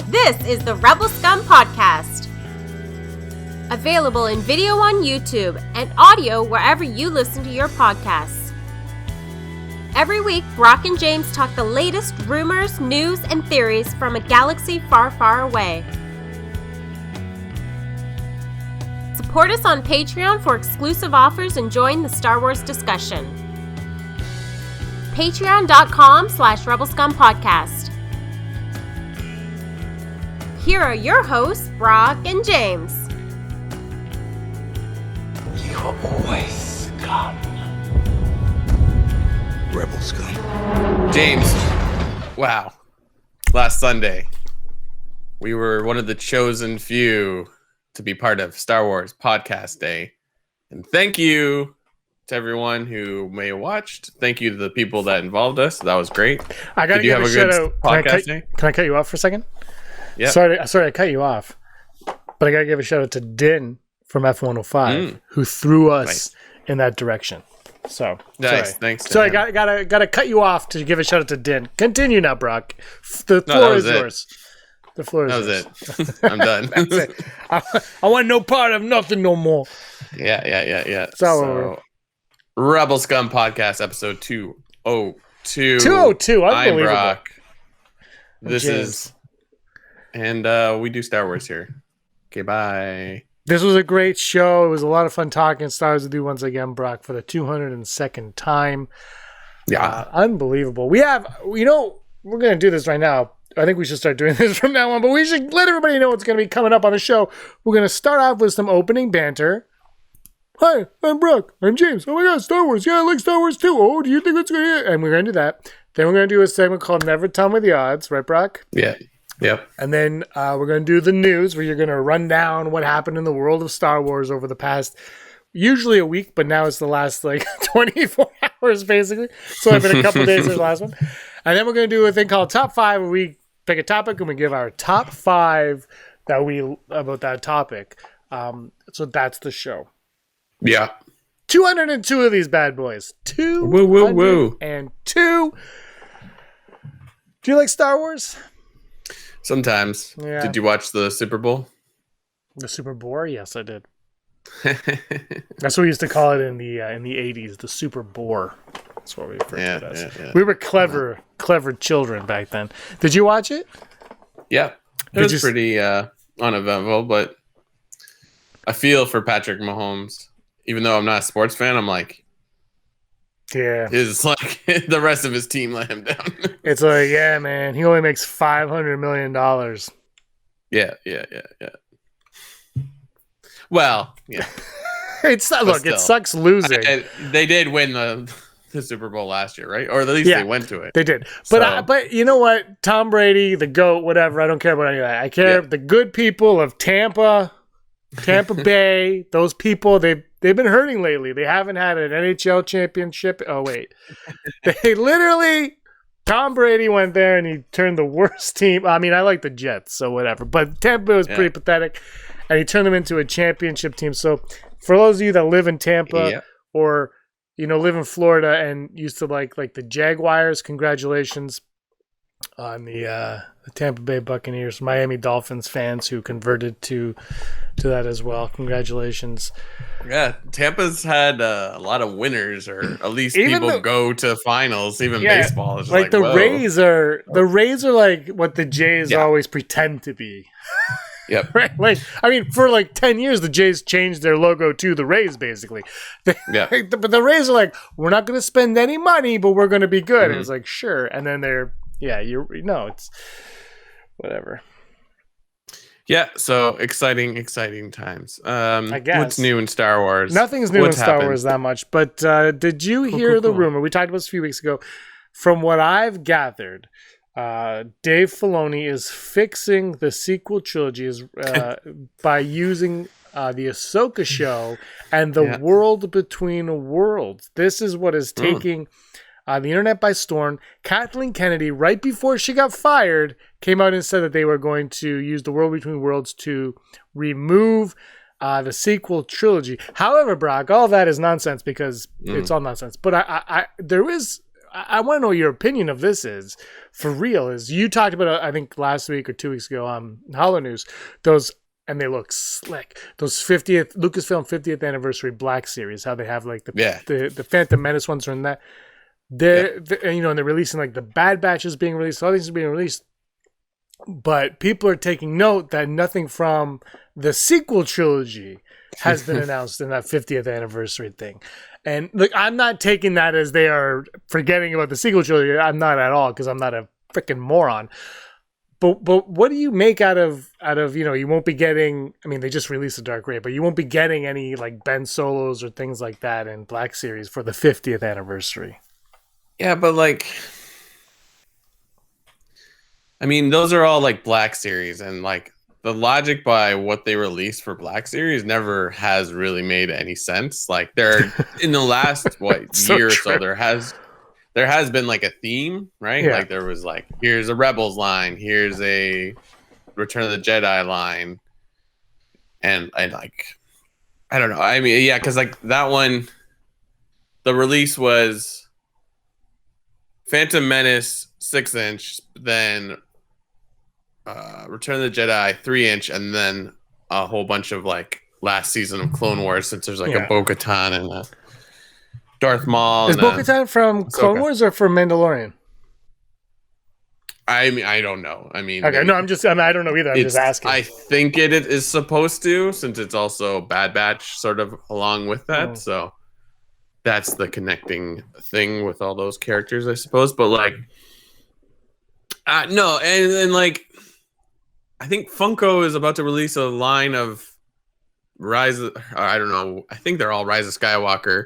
This is the Rebel Scum Podcast. Available in video on YouTube and audio wherever you listen to your podcasts. Every week, Brock and James talk the latest rumors, news, and theories from a galaxy far, far away. Support us on Patreon for exclusive offers and join the Star Wars discussion. Patreon.com/RebelScumPodcast. Here are your hosts, Brock and James. You are always scum. Rebel scum. James, wow. Last Sunday, we were one of the chosen few to be part of Star Wars Podcast Day. And thank you to everyone who may have watched. Thank you to the people that involved us. That was great. I gotta give a shout out. Podcast day? Can I cut you off for a second? Yeah. Sorry, I cut you off. But I gotta give a shout out to Din from F105 who threw us in that direction. So nice. Sorry. Thanks. So I gotta cut you off to give a shout out to Din. Continue now, Brock. The floor is yours. The floor is yours. That was it. I'm done. That's it. I want no part of nothing no more. Yeah. So Rebel Scum Podcast, episode 202. 202. I'm Unbelievable. Brock. This James. is... And we do Star Wars here. Okay, bye. This was a great show. It was a lot of fun talking Star Wars with you once again, Brock, for the 202nd time. Yeah. Unbelievable. We have, we're going to do this right now. I think we should start doing this from now on, but we should let everybody know what's going to be coming up on the show. We're going to start off with some opening banter. Hi, I'm Brock. I'm James. Oh my God, Star Wars. Yeah, I like Star Wars too. Oh, do you think it's going to... And we're going to do that. Then we're going to do a segment called Never Tell Me the Odds. Right, Brock? Yeah. Yep. And then we're going to do the news where you're going to run down what happened in the world of Star Wars over the past, usually a week, but now it's the last 24 hours basically. So it's been a couple days since the last one. And then we're going to do a thing called Top 5 where we pick a topic and we give our top 5 about that topic. So that's the show. Yeah. 202 of these bad boys. 202. Woo. Do you like Star Wars? Sometimes. Yeah. Did you watch the Super Bowl? The Super Bowl? Yes, I did. That's what we used to call it in the 80s, the Super Bowl. That's what we referred to it as. Yeah. We were clever children back then. Did you watch it? Yeah. It was pretty uneventful, but I feel for Patrick Mahomes. Even though I'm not a sports fan, I'm like, yeah. It's like the rest of his team let him down. It's like, yeah, man, he only makes $500 million. Yeah. Well, yeah. It sucks losing. They did win the Super Bowl last year, right? Or at least they went to it. They did. But you know what? Tom Brady, the GOAT, whatever. I don't care about any of that. I care the good people of Tampa Bay. Those people, they've been hurting lately. They haven't had an NHL championship. Oh, wait. They literally... Tom Brady went there and he turned the worst team. I mean, I like the Jets, so whatever. But Tampa was pretty pathetic. And he turned them into a championship team. So for those of you that live in Tampa or, live in Florida and used to like the Jaguars, congratulations on the Tampa Bay Buccaneers, Miami Dolphins fans who converted to that as well. Congratulations. Yeah, Tampa's had a lot of winners, or at least people go to finals. Even baseball is like the whoa. Rays are like what the Jays always pretend to be. Yep. Right? For 10 years, the Jays changed their logo to the Rays, basically. But the Rays are like, we're not going to spend any money, but we're going to be good. Mm-hmm. And it's like, sure. And then it's whatever. Yeah, so exciting times. I guess. What's new in Star Wars? Nothing's new in Star Wars that much. But did you hear the rumor? We talked about this a few weeks ago. From what I've gathered, Dave Filoni is fixing the sequel trilogies by using the Ahsoka show and the World Between Worlds. This is what is taking the internet by storm. Kathleen Kennedy, right before she got fired, came out and said that they were going to use the World Between Worlds to remove the sequel trilogy. However, Brock, all that is nonsense because it's all nonsense. But there is I want to know what your opinion of this is for real. Is you talked about I think last week or 2 weeks ago on Hollow News those. And they look slick. Those Lucasfilm 50th anniversary Black Series, how they have like the Phantom Menace ones are in that. They're and they're releasing like the Bad Batch is being released. All these are being released, but people are taking note that nothing from the sequel trilogy has been announced in that 50th anniversary thing. And look, I'm not taking that as they are forgetting about the sequel trilogy. I'm not at all because I'm not a freaking moron. But what do you make out of you won't be getting, I mean, they just released a Dark Ray, but you won't be getting any like Ben Solos or things like that in Black Series for the 50th anniversary. Yeah, but like, I mean, those are all like Black Series, and like the logic by what they released for Black Series never has really made any sense. Like there, in the last year or so, there has been like a theme, right? Yeah. Like there was like, here's a Rebels line, here's a Return of the Jedi line. And like, I don't know. I mean, yeah, because like that one, the release was Phantom Menace 6-inch, then Return of the Jedi 3-inch, and then a whole bunch of like last season of Clone Wars, since there's like a Bo-Katan and a Darth Maul. Is Bo-Katan from Clone Wars or from Mandalorian? I mean, I don't know. I mean, okay, no, I don't know either. I'm just asking. I think it is supposed to, since it's also Bad Batch sort of along with that. So that's the connecting thing with all those characters, I suppose. But like, no, and like, I think Funko is about to release a line of I don't know. I think they're all Rise of Skywalker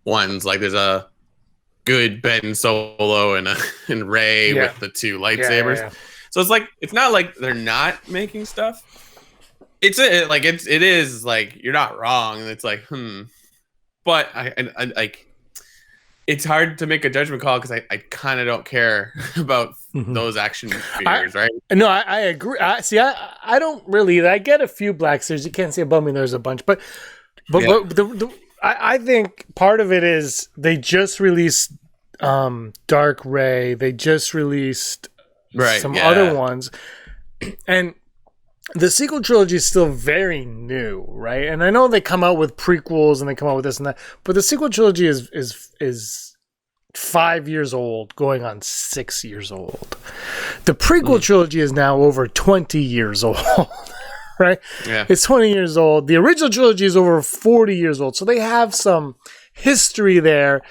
ones. Like there's a good Ben Solo and Rey with the two lightsabers. Yeah. So it's like, it's not like they're not making stuff. It is like, you're not wrong. It's like, but I like, it's hard to make a judgment call because I kind of don't care about those action figures, right? No, I agree. I don't really either. I get a few Black Series. You can't say above me there's a bunch, but I think part of it is they just released Dark Ray. They just released some other ones. And the sequel trilogy is still very new, right? And I know they come out with prequels and they come out with this and that, but the sequel trilogy is 5 years old, going on 6 years old. The prequel trilogy is now over 20 years old. Right? Yeah. It's 20 years old. The original trilogy is over 40 years old. So they have some history there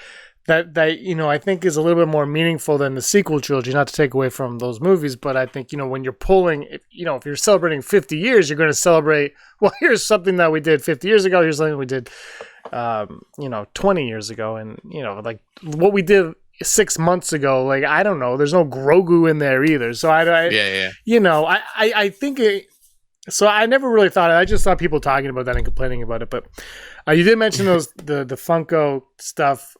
that I think is a little bit more meaningful than the sequel trilogy, not to take away from those movies, but I think, when you're pulling, if you're celebrating 50 years, you're going to celebrate, well, here's something that we did 50 years ago. Here's something we did, 20 years ago. And, like what we did 6 months ago, like, I don't know, there's no Grogu in there either. So I think so I never really thought I just saw people talking about that and complaining about it. But you did mention the Funko stuff.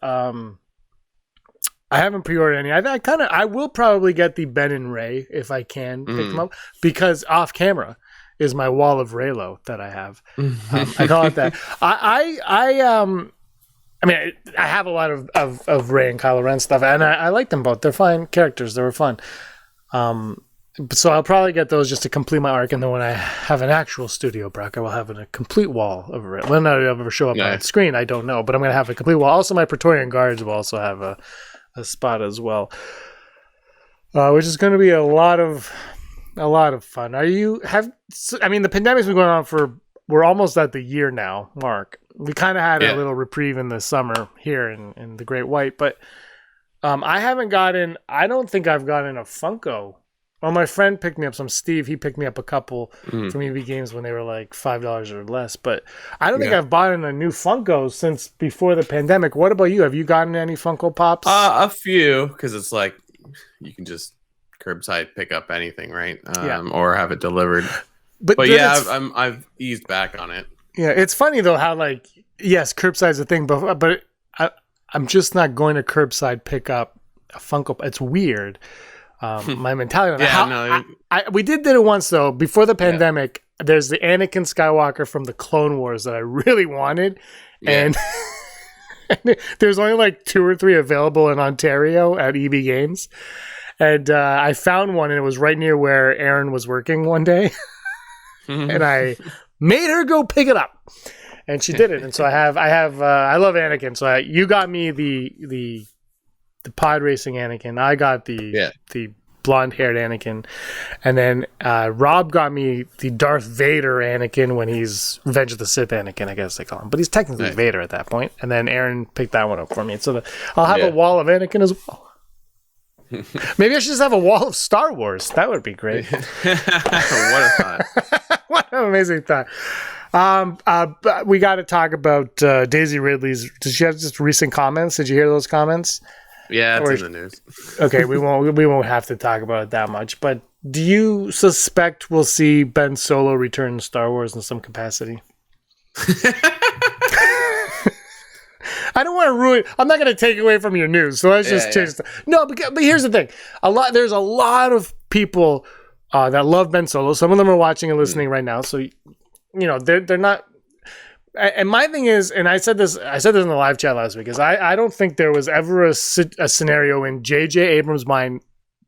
I haven't pre-ordered any. I will probably get the Ben and Ray if I can pick them up, because off camera is my wall of Reylo that I have. I call it that. I mean, I have a lot of Rey and Kylo Ren stuff, and I like them both. They're fine characters. They were fun. So I'll probably get those just to complete my arc, and then when I have an actual studio, Brock, I will have a complete wall of it. Whether or not it'll ever show up on screen, I don't know, but I'm going to have a complete wall. Also, my Praetorian Guards will also have a spot as well, which is going to be a lot of fun. The pandemic's been going on we're almost at the year now, Mark. We kind of had a little reprieve in the summer here in the Great White, but I don't think I've gotten a Funko. Well, my friend picked me up some. Steve, he picked me up a couple from EB Games when they were like $5 or less. But I don't think I've bought a new Funko since before the pandemic. What about you? Have you gotten any Funko Pops? A few, because it's like you can just curbside pick up anything, right? Or have it delivered. But yeah, I've eased back on it. Yeah, it's funny though how like, yes, curbside's a thing, but I'm just not going to curbside pick up a Funko. It's weird. My mentality. We did it once though before the pandemic. There's the Anakin Skywalker from the Clone Wars that I really wanted, and There's only like 2 or 3 available in Ontario at EB Games. And I found one, and it was right near where Aaron was working one day. And I made her go pick it up. And she did it. And so I love Anakin. So you got me the pod racing Anakin. I got the blonde-haired Anakin. And then Rob got me the Darth Vader Anakin when he's Revenge of the Sith Anakin, I guess they call him. But he's technically Vader at that point. And then Aaron picked that one up for me. So I'll have a wall of Anakin as well. Maybe I should just have a wall of Star Wars. That would be great. What a thought. What an amazing thought. We got to talk about Daisy Ridley's. Did she have just recent comments? Did you hear those comments? Yeah, it's in the news. Okay, we won't have to talk about it that much. But do you suspect we'll see Ben Solo return to Star Wars in some capacity? I don't want to ruin. I'm not going to take away from your news, so let's just change. No, but here's the thing. There's a lot of people that love Ben Solo. Some of them are watching and listening right now, so they're not. And my thing is, and I said this in the live chat last week, is I don't think there was ever a scenario in J.J. Abrams' mind,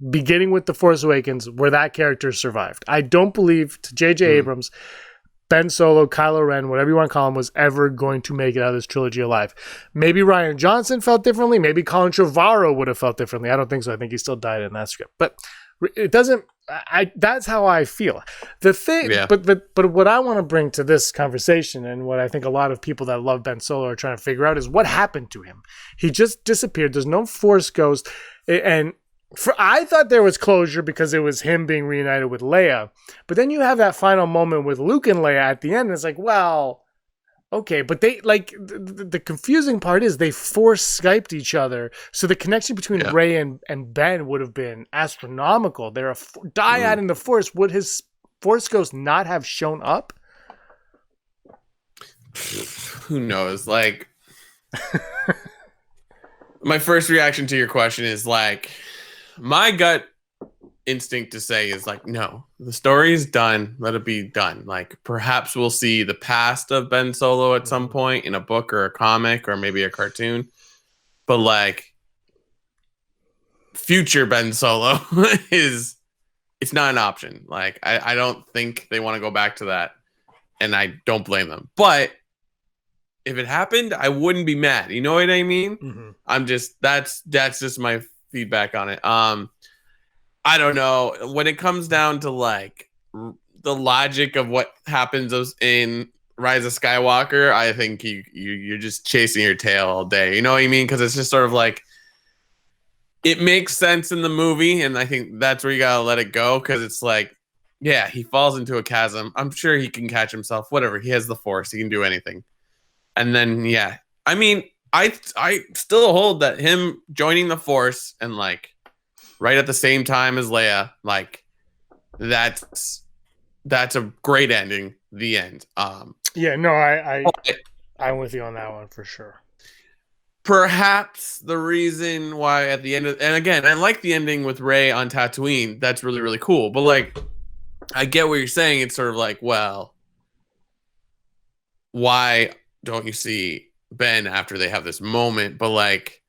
beginning with The Force Awakens, where that character survived. I don't believe to J.J. Abrams, Ben Solo, Kylo Ren, whatever you want to call him, was ever going to make it out of this trilogy alive. Maybe Rian Johnson felt differently. Maybe Colin Trevorrow would have felt differently. I don't think so. I think he still died in that script. But it doesn't. That's how I feel. The thing, but what I want to bring to this conversation, and what I think a lot of people that love Ben Solo are trying to figure out, is what happened to him. He just disappeared. There's no Force Ghost, and I thought there was closure because it was him being reunited with Leia. But then you have that final moment with Luke and Leia at the end, and it's like, well, okay. But they the confusing part is they Force Skyped each other, so the connection between Rey and Ben would have been astronomical. They're a dyad in the Force. Would his Force Ghost not have shown up? Who knows? Like, my first reaction to your question is like, my gut instinct to say is like, no, the story is done. Let it be done. Like, perhaps we'll see the past of Ben Solo at some point in a book or a comic or maybe a cartoon. But like, future Ben Solo it's not an option. Like, I don't think they want to go back to that. And I don't blame them. But if it happened, I wouldn't be mad. You know what I mean? Mm-hmm. I'm just, that's just my feedback on it. I don't know, when it comes down to like the logic of what happens in Rise of Skywalker, I think you're just chasing your tail all day. You know what I mean? Because it's just sort of like, it makes sense in the movie, and I think that's where you gotta let it go, because it's like, yeah, he falls into a chasm. I'm sure he can catch himself. Whatever, he has the Force, he can do anything. And then I mean, I still hold that him joining the Force and like right at the same time as Leia, like that's a great ending. The end. I'm with you on that one for sure. Perhaps the reason why at the end of, and again, I like the ending with Rey on Tatooine. That's really, really cool. But like, I get what you're saying. It's sort of like, well, why don't you see Ben after they have this moment? But like,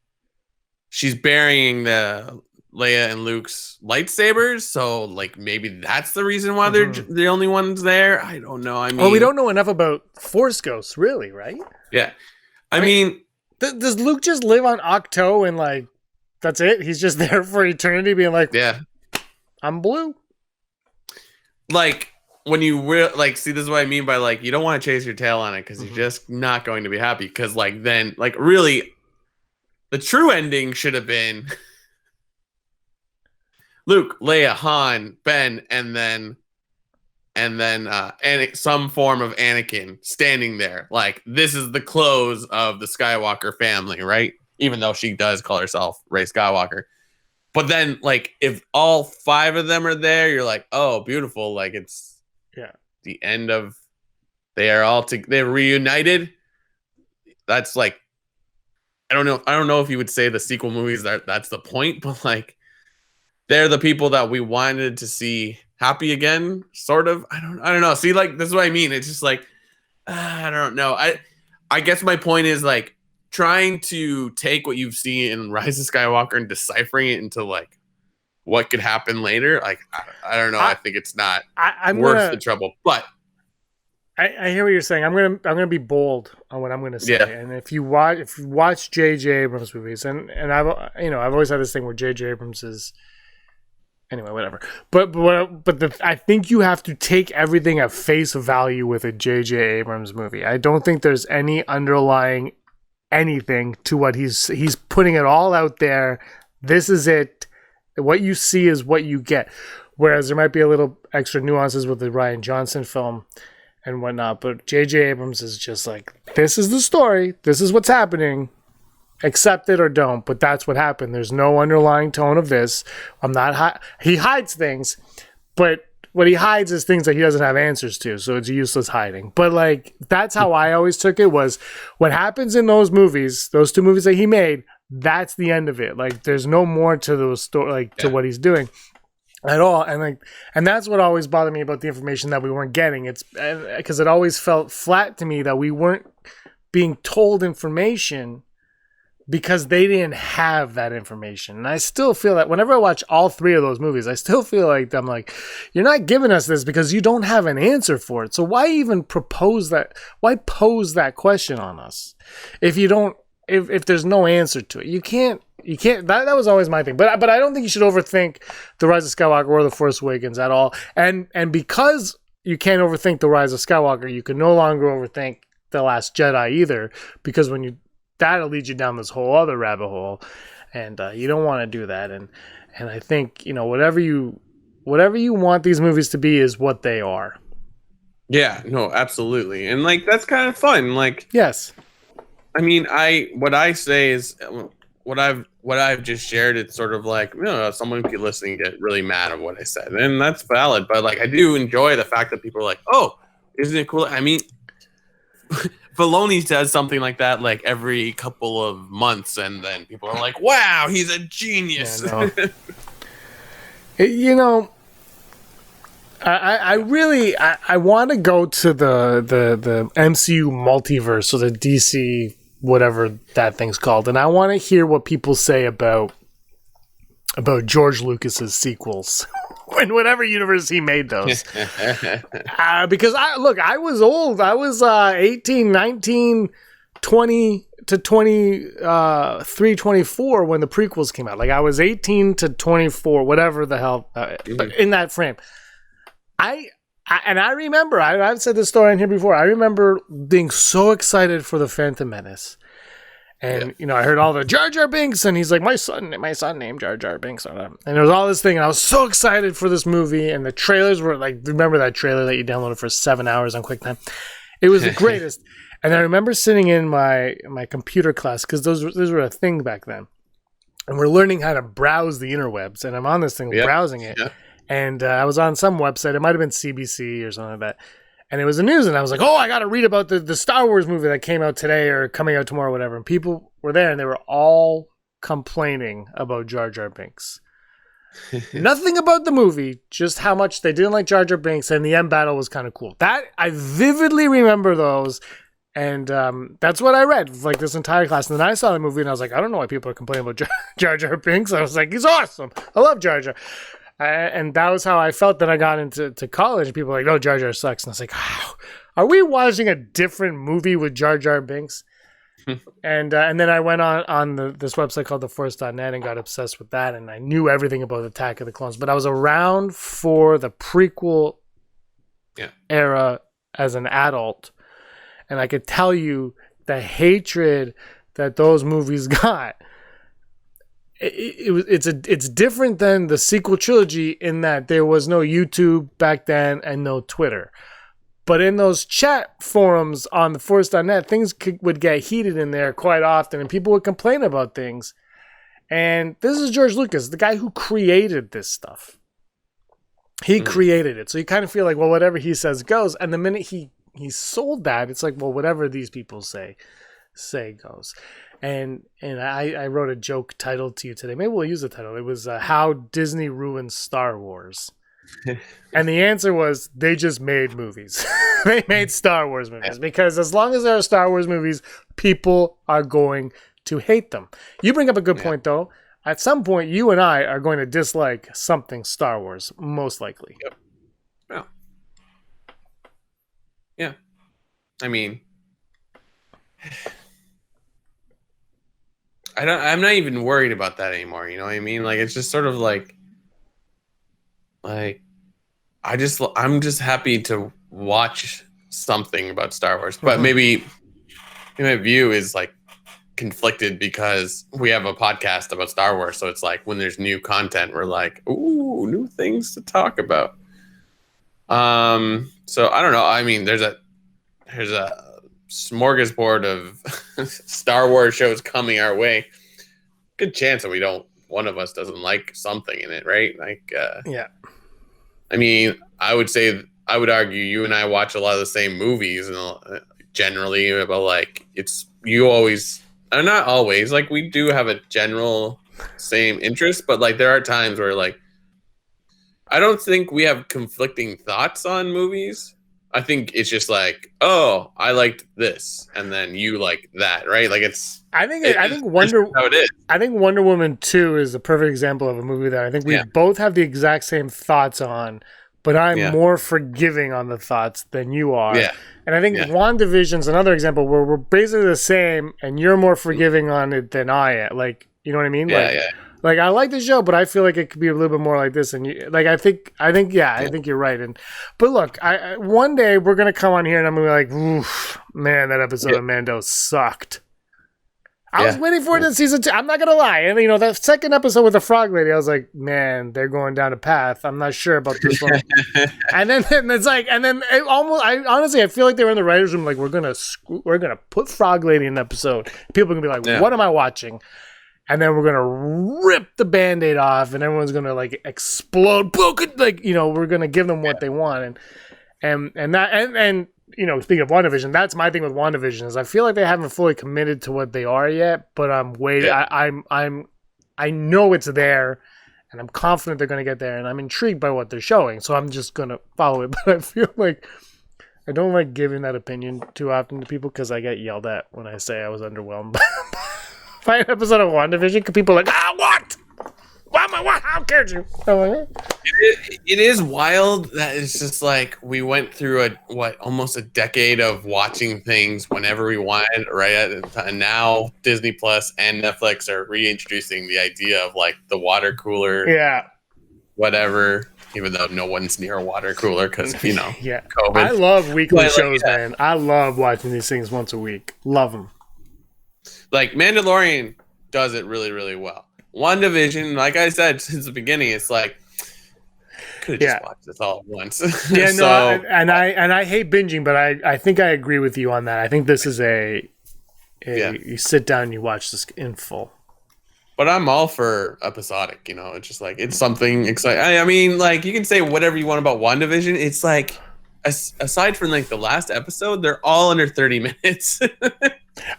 she's burying the Leia and Luke's lightsabers, so like maybe that's the reason why they're the only ones there. I don't know. I mean, we don't know enough about Force Ghosts, really, right? Yeah, I mean, does Luke just live on Octo and like that's it? He's just there for eternity, being like, yeah, I'm blue. Like, when you like, see, this is what I mean by like, you don't want to chase your tail on it, because you're just not going to be happy. Because like, then like, really, the true ending should have been Luke, Leia, Han, Ben, and then some form of Anakin standing there. Like, this is the close of the Skywalker family, right? Even though she does call herself Rey Skywalker. But then, like, if all 5 of them are there, you're like, oh, beautiful. Like, it's the end of, they're reunited. That's like, I don't know if you would say the sequel movies that's the point, but like, they're the people that we wanted to see happy again, sort of. I don't know. See, like, this is what I mean. It's just like, I don't know. I guess my point is like, trying to take what you've seen in Rise of Skywalker and deciphering it into like what could happen later. Like, I don't know. I think it's not worth the trouble, but I hear what you're saying. I'm gonna be bold on what I'm gonna say. Yeah. And if you watch J.J. Abrams movies, and I've always had this thing where J.J. Abrams is anyway, whatever. But I think you have to take everything at face value with a J.J. Abrams movie. I don't think there's any underlying anything to what he's putting it all out there. This is it. What you see is what you get. Whereas there might be a little extra nuances with the Rian Johnson film and whatnot, but J.J. Abrams is just like, this is the story, this is what's happening, accept it or don't, but that's what happened. There's no underlying tone of this. He hides things, but what he hides is things that he doesn't have answers to, so it's useless hiding. But like, that's how I always took it, was what happens in those movies, those two movies that he made, that's the end of it. Like, there's no more to those story, to what he's doing at all. And that's what always bothered me about the information that we weren't getting. It's because it always felt flat to me that we weren't being told information because they didn't have that information. And I still feel that whenever I watch all three of those movies, I still feel like I'm like, you're not giving us this because you don't have an answer for it. So why even propose that? Why pose that question on us if you don't? If there's no answer to it, you can't. That was always my thing. But I don't think you should overthink The Rise of Skywalker or The Force Awakens at all. And because you can't overthink The Rise of Skywalker, you can no longer overthink The Last Jedi either. Because that'll lead you down this whole other rabbit hole, and you don't want to do that. And I think whatever you want these movies to be is what they are. Yeah. No. Absolutely. And like, that's kind of fun. Like, yes. I mean, what I say is what I've just shared. It's sort of like, someone could listen and get really mad at what I said, and that's valid. But like, I do enjoy the fact that people are like, "Oh, isn't it cool?" I mean, Filoni does something like that like every couple of months, and then people are like, "Wow, he's a genius." Yeah, I really want to go to the MCU multiverse, so the DC whatever that thing's called, and I want to hear what people say about George Lucas's sequels in whatever universe he made those. Because I was old. I was 18, 19, 20 to 23, 24 when the prequels came out. Like, I was 18 to 24, whatever the hell, in that frame. I remember, I've said this story in here before. I remember being so excited for the Phantom Menace, and I heard all the Jar Jar Binks, and he's like, my son named Jar Jar Binks, and there was all this thing, and I was so excited for this movie, and the trailers were like, remember that trailer that you downloaded for 7 hours on QuickTime? It was the greatest. And I remember sitting in my computer class, because those were a thing back then, and we're learning how to browse the interwebs, and I'm on this thing browsing it. Yeah. And I was on some website. It might have been CBC or something like that. And it was the news. And I was like, I got to read about the Star Wars movie that came out today or coming out tomorrow or whatever. And people were there and they were all complaining about Jar Jar Binks. Nothing about the movie, just how much they didn't like Jar Jar Binks. And the end battle was kind of cool. That I vividly remember those. And that's what I read, like, this entire class. And then I saw the movie and I was like, I don't know why people are complaining about Jar Jar Binks. I was like, he's awesome. I love Jar Jar. And that was how I felt that I got into college. People were like, "No, Jar Jar sucks." And I was like, oh, "Are we watching a different movie with Jar Jar Binks?" and then I went on this website called theforce.net and got obsessed with that. And I knew everything about Attack of the Clones. But I was around for the prequel era as an adult, and I could tell you the hatred that those movies got. It's different than the sequel trilogy in that there was no YouTube back then and no Twitter. But in those chat forums on the Force.net, things would get heated in there quite often, and people would complain about things. And this is George Lucas, the guy who created this stuff. He created it. So you kind of feel like, well, whatever he says goes. And the minute he sold that, it's like, well, whatever these people say goes. And I wrote a joke title to you today. Maybe we'll use the title. It was How Disney Ruined Star Wars. And the answer was, they just made movies. they made Star Wars movies because as long as there are Star Wars movies, people are going to hate them. You bring up a good point, though. At some point, you and I are going to dislike something Star Wars, most likely. Yep. Yeah. Yeah. I mean, I'm not even worried about that anymore. You know what I mean? Like, it's just sort of like I'm just happy to watch something about Star Wars, but maybe my view is like conflicted because we have a podcast about Star Wars. So it's like when there's new content, we're like, ooh, new things to talk about. So I don't know. I mean, there's a smorgasbord of Star Wars shows coming our way. Good chance that one of us doesn't like something in it, right? Like, yeah. I mean, I would argue you and I watch a lot of the same movies, and generally, but like not always. Like, we do have a general same interest, but like there are times where like I don't think we have conflicting thoughts on movies. I think it's just like, oh, I liked this, and then you like that, right? Like I think Wonder Woman 2 is a perfect example of a movie that I think we both have the exact same thoughts on, but I'm more forgiving on the thoughts than you are. Yeah. And I think WandaVision's another example where we're basically the same, and you're more forgiving on it than I am. Like, you know what I mean? Like I like the show, but I feel like it could be a little bit more like this. And I think you're right. But look, one day we're gonna come on here and I'm gonna be like, oof, man, that episode of Mando sucked. I was waiting for it in season 2. I'm not gonna lie. And that second episode with the frog lady, I was like, man, they're going down a path. I'm not sure about this one. and then it's like, I feel like they were in the writers' room, like we're gonna put frog lady in an episode. People are gonna be like, what am I watching? And then we're gonna rip the Band-Aid off, and everyone's gonna like explode. Like, we're gonna give them what they want, and speaking of WandaVision, that's my thing with WandaVision is I feel like they haven't fully committed to what they are yet, but I'm waiting. Yeah. I know it's there, and I'm confident they're gonna get there, and I'm intrigued by what they're showing, so I'm just gonna follow it. But I feel like I don't like giving that opinion too often to people because I get yelled at when I say I was underwhelmed by an episode of WandaVision, because people are like, what? What? How cared you? It is wild that it's just like we went through almost a decade of watching things whenever we wanted, right? And now Disney Plus and Netflix are reintroducing the idea of like the water cooler, whatever. Even though no one's near a water cooler because COVID. I love weekly shows, man. I love watching these things once a week. Love them. Like Mandalorian does it really, really well. WandaVision, like I said since the beginning, it's like could have just watched this all at once. I hate binging, but I think I agree with you on that. I think this is you sit down and you watch this in full. But I'm all for episodic, it's just like it's something exciting. I mean, like you can say whatever you want about WandaVision. It's like aside from like the last episode, they're all under 30 minutes.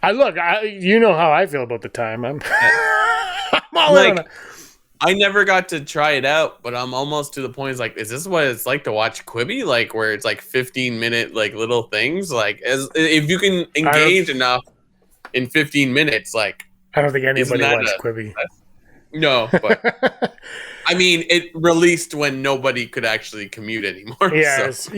You know how I feel about the time. I'm all in on it. I never got to try it out, but I'm almost to the point. It's like, is this what it's like to watch Quibi? Like where it's like 15-minute like little things. Like if you can engage enough in 15 minutes, like I don't think anybody likes Quibi. No, but I mean, it released when nobody could actually commute anymore. Yes, so.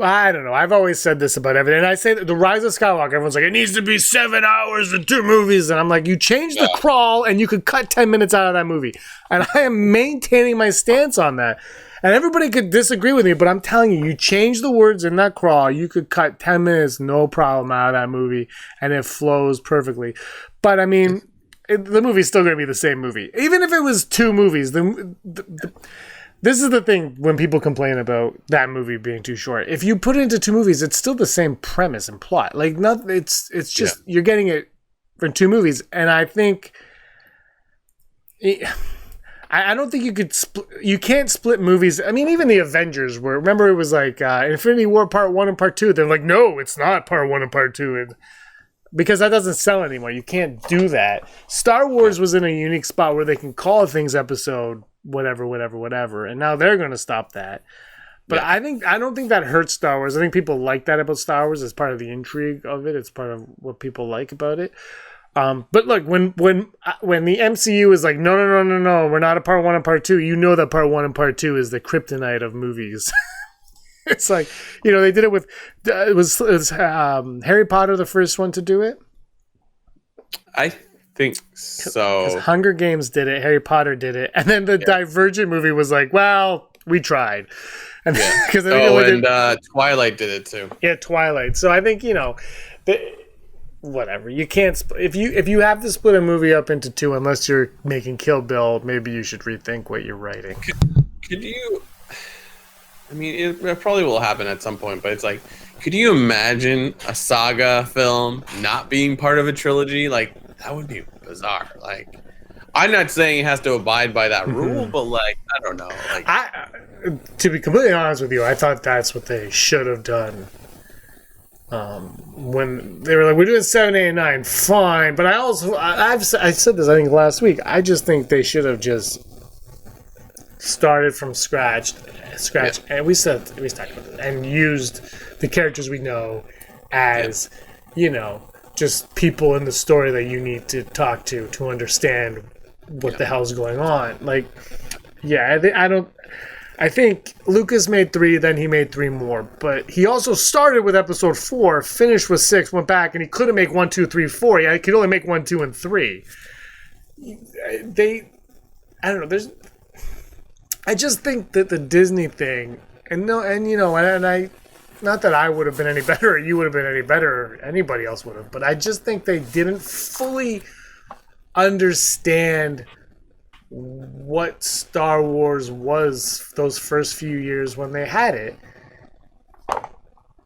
I don't know. I've always said this about everything, and I say that The Rise of Skywalker. Everyone's like, it needs to be 7 hours and 2 movies, and I'm like, you changed the crawl, and you could cut 10 minutes out of that movie, and I am maintaining my stance on that. And everybody could disagree with me, but I'm telling you, you change the words in that crawl, you could cut 10 minutes, no problem, out of that movie, and it flows perfectly. But I mean. The movie's still going to be the same movie. Even if it was 2 movies, this is the thing when people complain about that movie being too short. If you put it into 2 movies, it's still the same premise and plot. Like, it's just, you're getting it for 2 movies. And I think, I don't think you can't split movies. I mean, even the Avengers remember it was like Infinity War Part 1 and Part 2. They're like, no, it's not Part 1 and Part 2. Because that doesn't sell anymore. You can't do that. Star Wars was in a unique spot where they can call things episode whatever. And now they're going to stop that. But I don't think that hurts Star Wars. I think people like that about Star Wars. It's part of the intrigue of it. It's part of what people like about it. But look, when the MCU is like, no, we're not a part 1 and part 2. You know that part 1 and part 2 is the kryptonite of movies. It's like, they did it with it was Harry Potter the first one to do it. I think so. Because Hunger Games did it, Harry Potter did it, and then the Divergent movie was like, well, we tried. And Twilight did it too. Yeah, Twilight. So I think whatever, you can't. If you have to split a movie up into 2, unless you're making Kill Bill, maybe you should rethink what you're writing. Could you? I mean, it probably will happen at some point, but it's like, could you imagine a saga film not being part of a trilogy? Like, that would be bizarre. Like, I'm not saying it has to abide by that rule, but like, I don't know. Like, to be completely honest with you, I thought that's what they should have done. When they were like, we're doing 7, 8, and 9, fine. But I said this, I think, last week. I just think they should have just started from scratch, and we talked about this, and used the characters we know as, just people in the story that you need to talk to understand what the hell's going on. Like, I think Lucas made 3, then he made 3 more, but he also started with episode 4, finished with 6, went back, and he couldn't make 1, 2, 3, 4. He could only make 1, 2, and 3. I don't know. I just think that the Disney thing, and I, not that I would have been any better, or you would have been any better, or anybody else would have, but I just think they didn't fully understand what Star Wars was those first few years when they had it.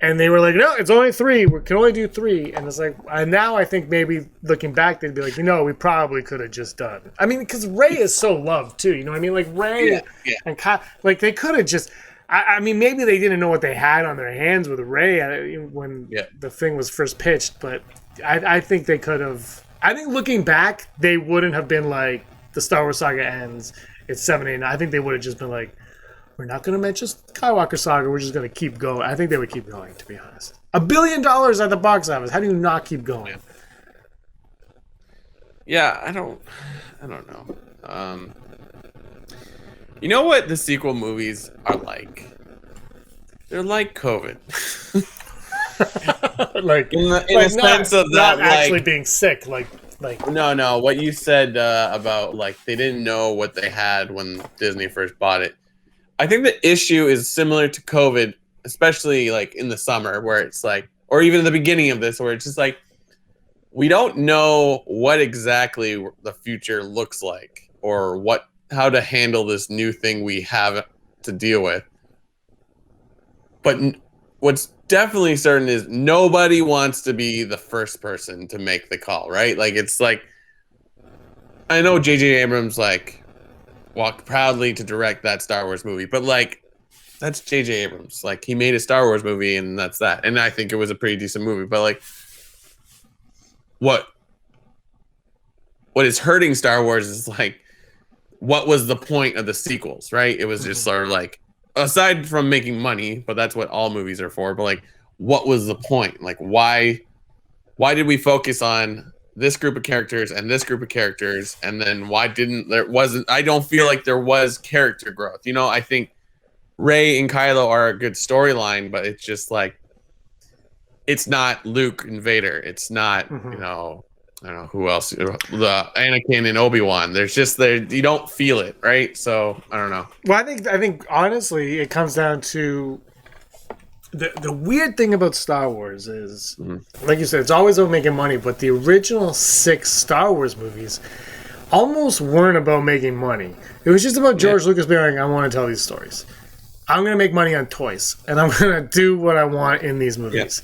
And they were like, no, it's only 3. We can only do 3. And it's like, and now I think maybe looking back, they'd be like, we probably could have just done. I mean, because Rey is so loved too. You know what I mean? Like Rey and Kyle, like they could have just. I mean, maybe they didn't know what they had on their hands with Rey when the thing was first pitched. But I think they could have. I think looking back, they wouldn't have been like, the Star Wars saga ends. It's 7, 8, 9. I think they would have just been like, we're not going to mention Skywalker saga. We're just going to keep going. I think they would keep going, to be honest. $1 billion at the box office. How do you not keep going? Yeah, I don't know. You know what the sequel movies are like? They're like COVID. like in a sense of that, not actually being sick. Like no. What you said about like they didn't know what they had when Disney first bought it. I think the issue is similar to COVID, especially like in the summer where it's like, or even in the beginning of this, where it's just like, we don't know what exactly the future looks like or how to handle this new thing we have to deal with. But what's definitely certain is nobody wants to be the first person to make the call, right? Like, it's like, I know J.J. Abrams, like, walked proudly to direct that Star Wars movie, but like, that's J.J. Abrams. Like, he made a Star Wars movie and that's that. And I think it was a pretty decent movie, but like, what is hurting Star Wars is like, what was the point of the sequels, right? It was just sort of like, aside from making money, but that's what all movies are for, but like, what was the point? Like, why did we focus on this group of characters and this group of characters, and then why I don't feel like there was character growth. I think Rey and Kylo are a good storyline, but it's just like, it's not Luke and Vader. It's not, I don't know who else, the Anakin and Obi-Wan. There's just you don't feel it, right? So I don't know. Well, I think honestly, it comes down to the weird thing about Star Wars is, like you said, it's always about making money. But the original 6 Star Wars movies almost weren't about making money. It was just about George Lucas being like, I want to tell these stories. I'm going to make money on toys, and I'm going to do what I want in these movies.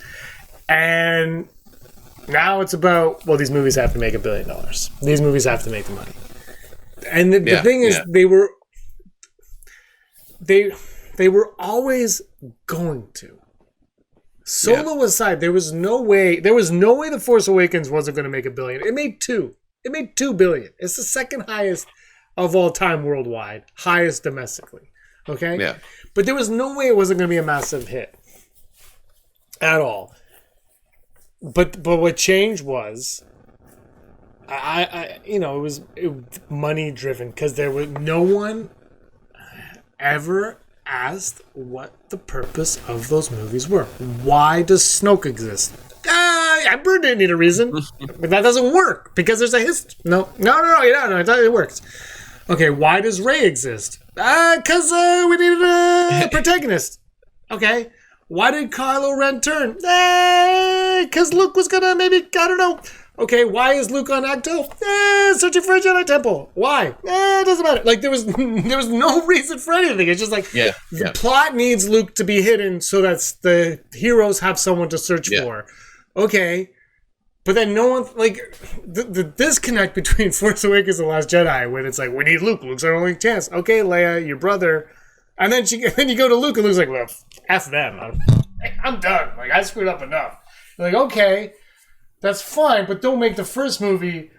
And now it's about, well, these movies have to make $1 billion. These movies have to make the money. And the thing is, they were always going to. Solo aside, there was no way The Force Awakens wasn't going to make $1 billion. It made 2. It made $2 billion. It's the second highest of all time worldwide, highest domestically. Okay? Yeah. But there was no way it wasn't going to be a massive hit at all. But what changed was, it was money driven because there was no one ever asked what the purpose of those movies were. Why does Snoke exist? Emperor didn't need a reason, but that doesn't work because there's a history. No, it works. Okay, why does Rey exist? Because we needed a protagonist. Okay, why did Kylo Ren turn? Because Luke was gonna maybe, I don't know. Okay, why is Luke on Acto? Searching for a Jedi temple. Why? It doesn't matter. Like there was no reason for anything. It's just like the plot needs Luke to be hidden so that the heroes have someone to search for. Okay, but then no one the disconnect between Force Awakens and Last Jedi when it's like we need Luke. Luke's our only chance. Okay, Leia, your brother, and then you go to Luke and Luke's like, well, F them. I'm done. Like I screwed up enough. You're like okay. That's fine, but don't make the first movie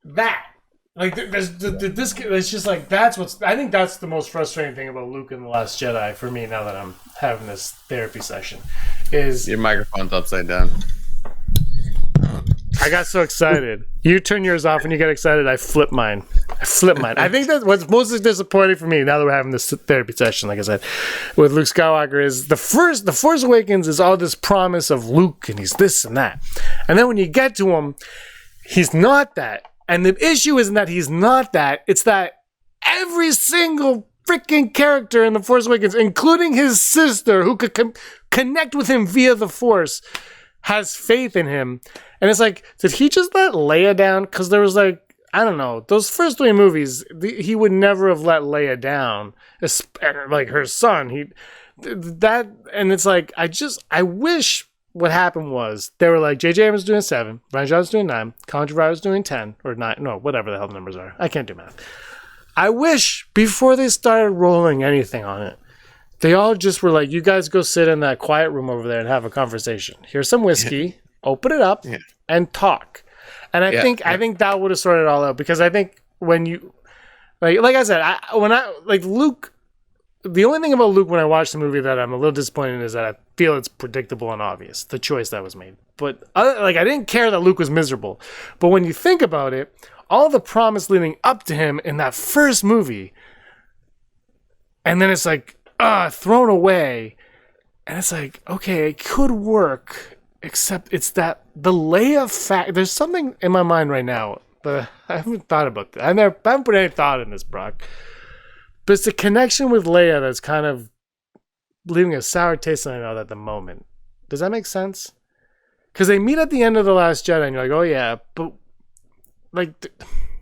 that. Like, it's just like, I think that's the most frustrating thing about Luke and The Last Jedi for me now that I'm having this therapy session. Is your microphone's upside down. I got so excited. You turn yours off when you get excited. I flip mine. I think that's what's most disappointing for me now that we're having this therapy session, like I said, with Luke Skywalker is the Force Awakens is all this promise of Luke and he's this and that. And then when you get to him, he's not that. And the issue isn't that he's not that. It's that every single freaking character in The Force Awakens, including his sister who could connect with him via the Force, has faith in him. And it's like, did he just let Leia down? Because there was like, I don't know, those first 3 movies, he would never have let Leia down. Like her son, and it's like, I wish what happened was they were like, J.J. Abrams was doing 7, Rian Johnson was doing 9, Colin Trevorrow was doing 10 or 9, no, whatever the hell the numbers are. I can't do math. I wish before they started rolling anything on it, they all just were like, you guys go sit in that quiet room over there and have a conversation. Here's some whiskey, open it up, and talk. And I think that would have sorted it all out because I think when you, like I said, Luke, the only thing about Luke when I watch the movie that I'm a little disappointed in is that I feel it's predictable and obvious, the choice that was made. But I didn't care that Luke was miserable. But when you think about it, all the promise leading up to him in that first movie, and then it's like, thrown away. And it's like, okay, it could work, except it's that the Leia fact. There's something in my mind right now, but I haven't thought about that. I haven't put any thought in this, Brock. But it's the connection with Leia that's kind of leaving a sour taste in my mouth at the moment. Does that make sense? Because they meet at the end of The Last Jedi, and you're like, oh yeah, but like,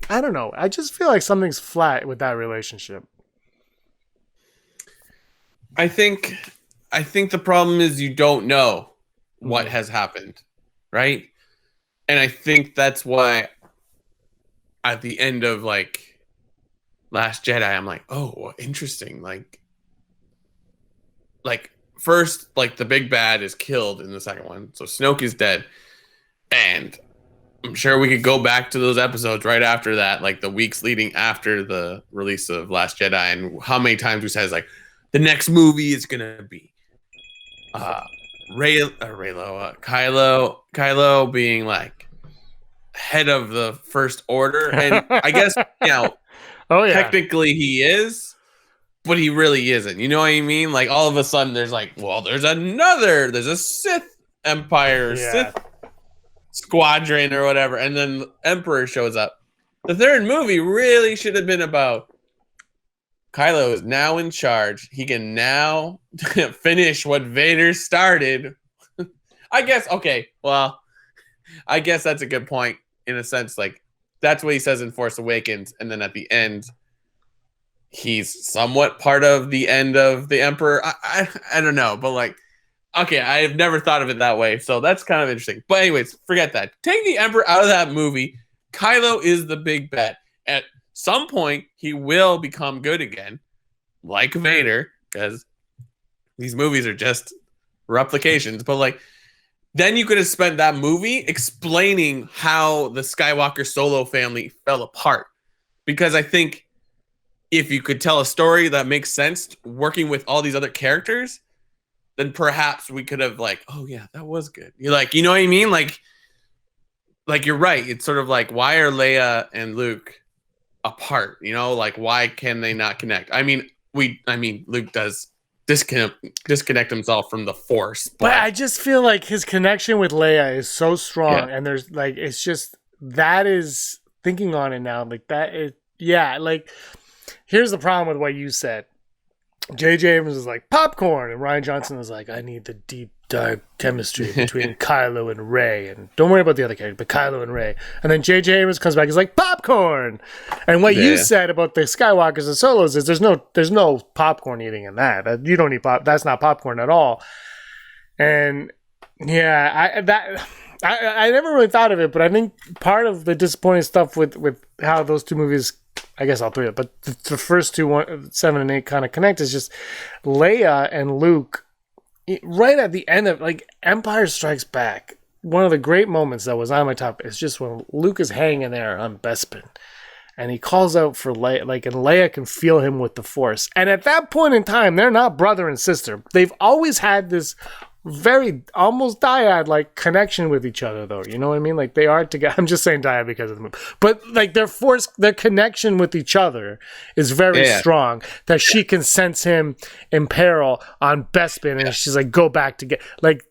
I don't know. I just feel like something's flat with that relationship. I think the problem is you don't know what has happened, right? And I think that's why at the end of like Last Jedi, I'm like, oh, interesting. Like first, like the big bad is killed in the second one, so Snoke is dead, and I'm sure we could go back to those episodes right after that, like the weeks leading after the release of Last Jedi, and how many times we said like the next movie is gonna be Kylo being like head of the First Order, and I guess technically he is, but he really isn't. You know what I mean? Like all of a sudden there's like, well, there's a Sith Empire, Sith Squadron or whatever, and then the Emperor shows up. The third movie really should have been about Kylo is now in charge. He can now finish what Vader started. I guess, okay, well, I guess that's a good point in a sense. Like, that's what he says in Force Awakens, and then at the end, he's somewhat part of the end of the Emperor. I don't know, but like, okay, I have never thought of it that way, so that's kind of interesting. But anyways, forget that. Take the Emperor out of that movie. Kylo is the big bet. At some point, he will become good again, like Vader, because these movies are just replications. But like, then you could have spent that movie explaining how the Skywalker Solo family fell apart, because I think if you could tell a story that makes sense working with all these other characters, then perhaps we could have like, oh yeah, that was good. You're like, you know what I mean? Like you're right. It's sort of like, why are Leia and Luke apart? You know, like why can they not connect? I mean, Luke does disconnect himself from the Force, but I just feel like his connection with Leia is so strong, Yeah. and there's like, it's just, that is, thinking on it now, like that is, yeah, like, here's the problem with what you said. J.J. Abrams is like, popcorn, and Rian Johnson is like, I need the deep, dark chemistry between Kylo and Rey, and don't worry about the other character, but Kylo and Rey. And then J.J. Abrams comes back, he's like, popcorn. And what you said about the Skywalkers and Solos is there's no popcorn eating in that. You don't eat pop. That's not popcorn at all. And yeah, I never really thought of it, but I think part of the disappointing stuff with how those two movies, I guess all three of it, but the first two, 7 and 8, kind of connect is just Leia and Luke. Right at the end of like Empire Strikes Back, one of the great moments that was on my top is just when Luke is hanging there on Bespin, and he calls out for Leia, like, and Leia can feel him with the Force. And at that point in time, they're not brother and sister. They've always had this very almost dyad like connection with each other, though. You know what I mean? Like they are together. I'm just saying dyad because of the movie, but like their connection with each other is very strong. That she can sense him in peril on Bespin, and she's like, "Go back to get like."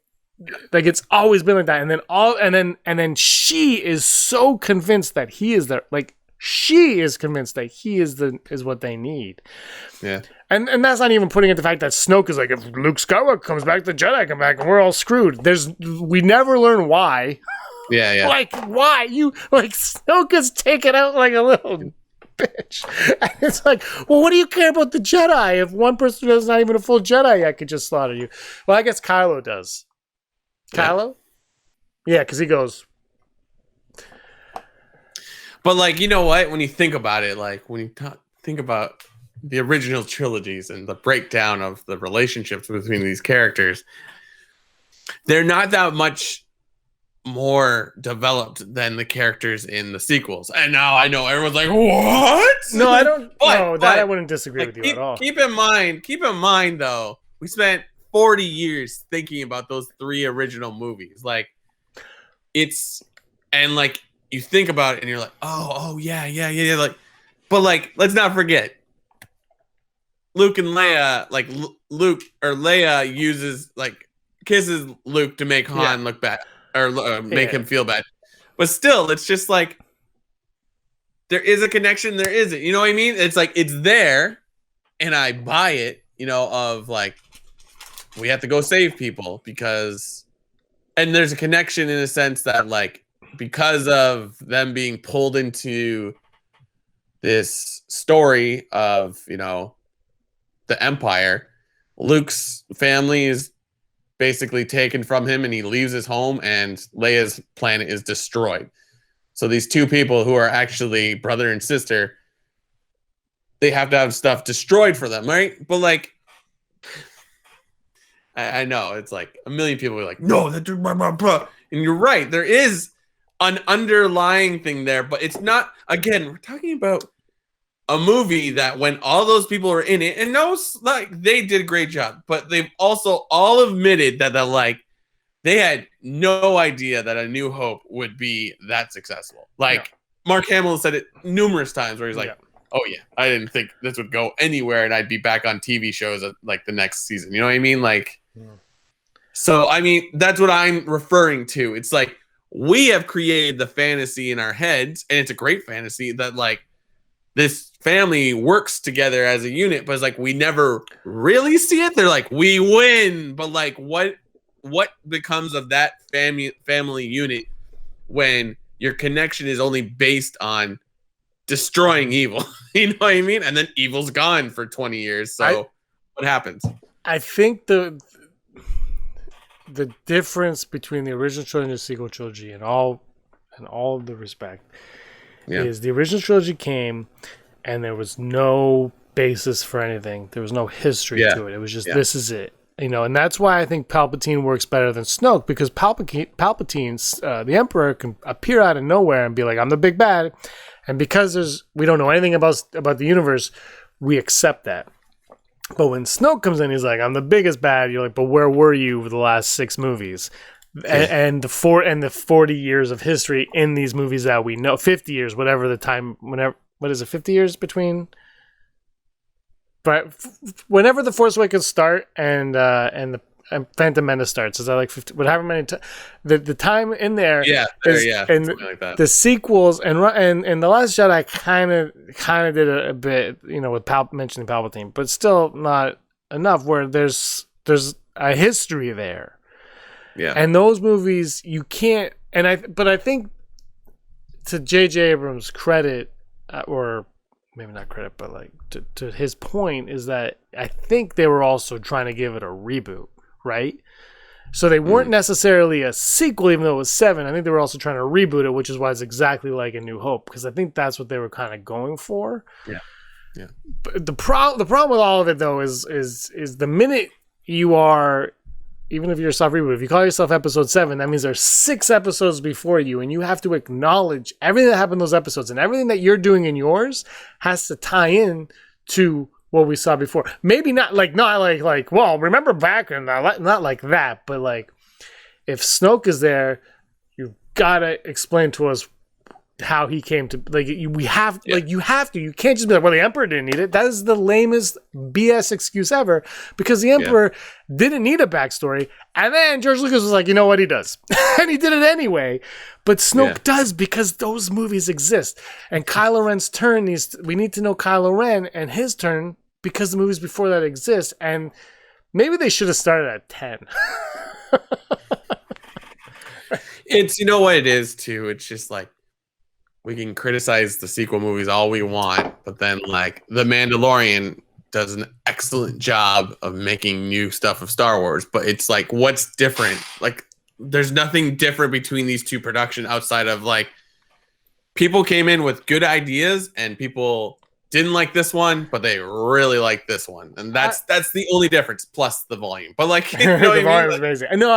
Like it's always been like that, and then she is so convinced that he is there. Like she is convinced that he is what they need. Yeah. And that's not even putting into the fact that Snoke is like, if Luke Skywalker comes back, the Jedi come back, and we're all screwed. We never learn why. Yeah, yeah. Like, why? Snoke is taken out like a little bitch. And it's like, well, what do you care about the Jedi if one person who's not even a full Jedi yet could just slaughter you? Well, I guess Kylo does. Kylo? Yeah, because he goes. But, like, you know what? When you think about it, like, when you think about the original trilogies and the breakdown of the relationships between these characters, they're not that much more developed than the characters in the sequels. And now I know everyone's like, what? No, I don't. I wouldn't disagree with you at all. Keep in mind, though, we spent 40 years thinking about those 3 original movies. Like, and like, you think about it and you're like, oh, yeah. Like, but like, let's not forget, Luke and Leia, like Luke or Leia kisses Luke to make Han look bad or make him feel bad. But still, it's just like, there is a connection, there isn't. You know what I mean? It's like, it's there and I buy it, you know, of like, we have to go save people and there's a connection in a sense that like, because of them being pulled into this story of, you know, the Empire, Luke's family is basically taken from him and he leaves his home and Leia's planet is destroyed. So these two people who are actually brother and sister, they have to have stuff destroyed for them, right? But like, I know it's like a million people are like, no, that's blah, blah, blah. And you're right. There is an underlying thing there, but it's not, again, we're talking about a movie that when all those people are in it, and those, like, they did a great job, but they've also all admitted that they had no idea that A New Hope would be that successful. Like, Mark Hamill said it numerous times where he's like, oh yeah, I didn't think this would go anywhere and I'd be back on TV shows like the next season. You know what I mean? Like, so, I mean, that's what I'm referring to. It's like, we have created the fantasy in our heads, and it's a great fantasy that like this family works together as a unit, but it's like we never really see it. They're like, we win, but like what becomes of that family unit when your connection is only based on destroying evil? You know what I mean? And then evil's gone for 20 years. So what happens? I think the difference between the original trilogy and the sequel trilogy and all of the respect is the original trilogy came and there was no basis for anything. There was no history to it. It was just, this is it. You know, and that's why I think Palpatine works better than Snoke, because Palpatine's the Emperor can appear out of nowhere and be like, I'm the big bad. And because we don't know anything about the universe, we accept that. But when Snoke comes in, he's like, I'm the biggest bad. You're like, but where were you for the last 6 movies? And the 40 years of history in these movies that we know, 50 years, whatever the time, whenever, what is it, 50 years between? But whenever the Force Awakens start and Phantom Menace starts, is that like 50? Whatever many the time in there, and like that. the sequels and the Last Jedi kind of did a bit, with mentioning Palpatine, but still not enough. Where there's a history there. Yeah. And those movies you can't, but I think to J.J. Abrams' credit, or maybe not credit, but like to his point, is that I think they were also trying to give it a reboot, right? So they weren't necessarily a sequel, even though it was 7. I think they were also trying to reboot it, which is why it's exactly like A New Hope, because I think that's what they were kind of going for. Yeah. Yeah. But the problem with all of it though is the minute you are, even if you're a soft reboot, if you call yourself episode 7, that means there's 6 episodes before you, and you have to acknowledge everything that happened in those episodes, and everything that you're doing in yours has to tie in to what we saw before. Maybe not like well, remember back and not like that, but like if Snoke is there, you've got to explain to us how he came to, like, you have to. You can't just be like, well, the Emperor didn't need it. That is the lamest BS excuse ever, because the Emperor didn't need a backstory. And then George Lucas was like, you know what, he does. And he did it anyway. But Snoke does, because those movies exist. And Kylo Ren's turn, we need to know Kylo Ren and his turn, because the movies before that exist. And maybe they should have started at 10. It's, what it is too. It's just like, we can criticize the sequel movies all we want, but then like The Mandalorian does an excellent job of making new stuff of Star Wars. But it's like, what's different? Like, there's nothing different between these two productions outside of like, people came in with good ideas and people didn't like this one, but they really like this one, and that's the only difference. Plus the volume, but like, the volume is amazing. No,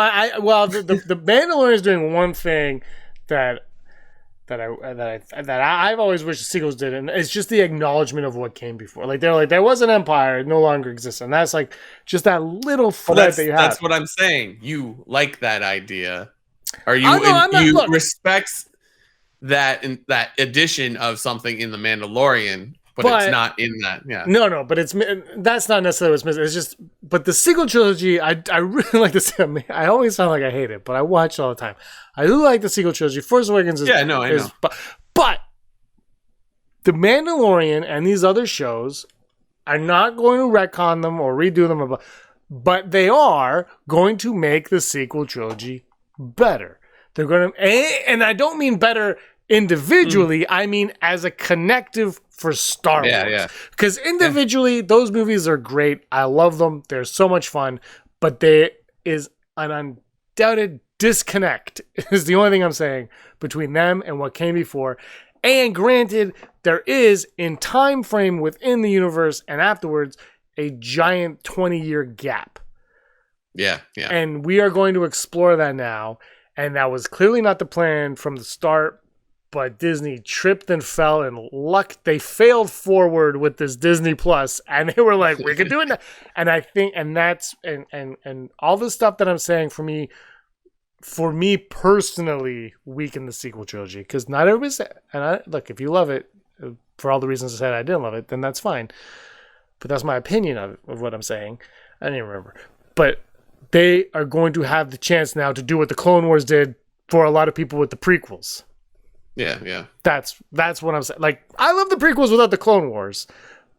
the Mandalorian is doing one thing that I've always wished the sequels did, and it's just the acknowledgement of what came before. Like, they're like, there was an empire, it no longer exists, and that's like just that little thread that you have. That's what I'm saying. You like that idea, or you respect that in that addition of something in the Mandalorian, but it's not in that. Yeah. No, but that's not necessarily what's missing. It's just, but the sequel trilogy, I really like this. I always sound like I hate it, but I watch it all the time. I do like the sequel trilogy. Force Awakens is, I know. But the Mandalorian and these other shows are not going to retcon them or redo them, but they are going to make the sequel trilogy better. They're going to, and I don't mean better individually, I mean as a connective for Star Wars. Yeah. Because individually, those movies are great. I love them. They're so much fun. But there is an undoubted disconnect, is the only thing I'm saying, between them and what came before. And granted, there is, in time frame within the universe and afterwards, a giant 20-year gap. Yeah. And we are going to explore that now. And that was clearly not the plan from the start. But Disney tripped and fell, and they failed forward with this Disney Plus, and they were like, we can do it now. And I think, and that's, and all the stuff that I'm saying for me personally, weakened the sequel trilogy, because not everybody's, look, if you love it, for all the reasons I said I didn't love it, then that's fine. But that's my opinion of what I'm saying. I don't even remember. But they are going to have the chance now to do what the Clone Wars did for a lot of people with the prequels. Yeah. That's what I'm saying. Like, I love the prequels without the Clone Wars,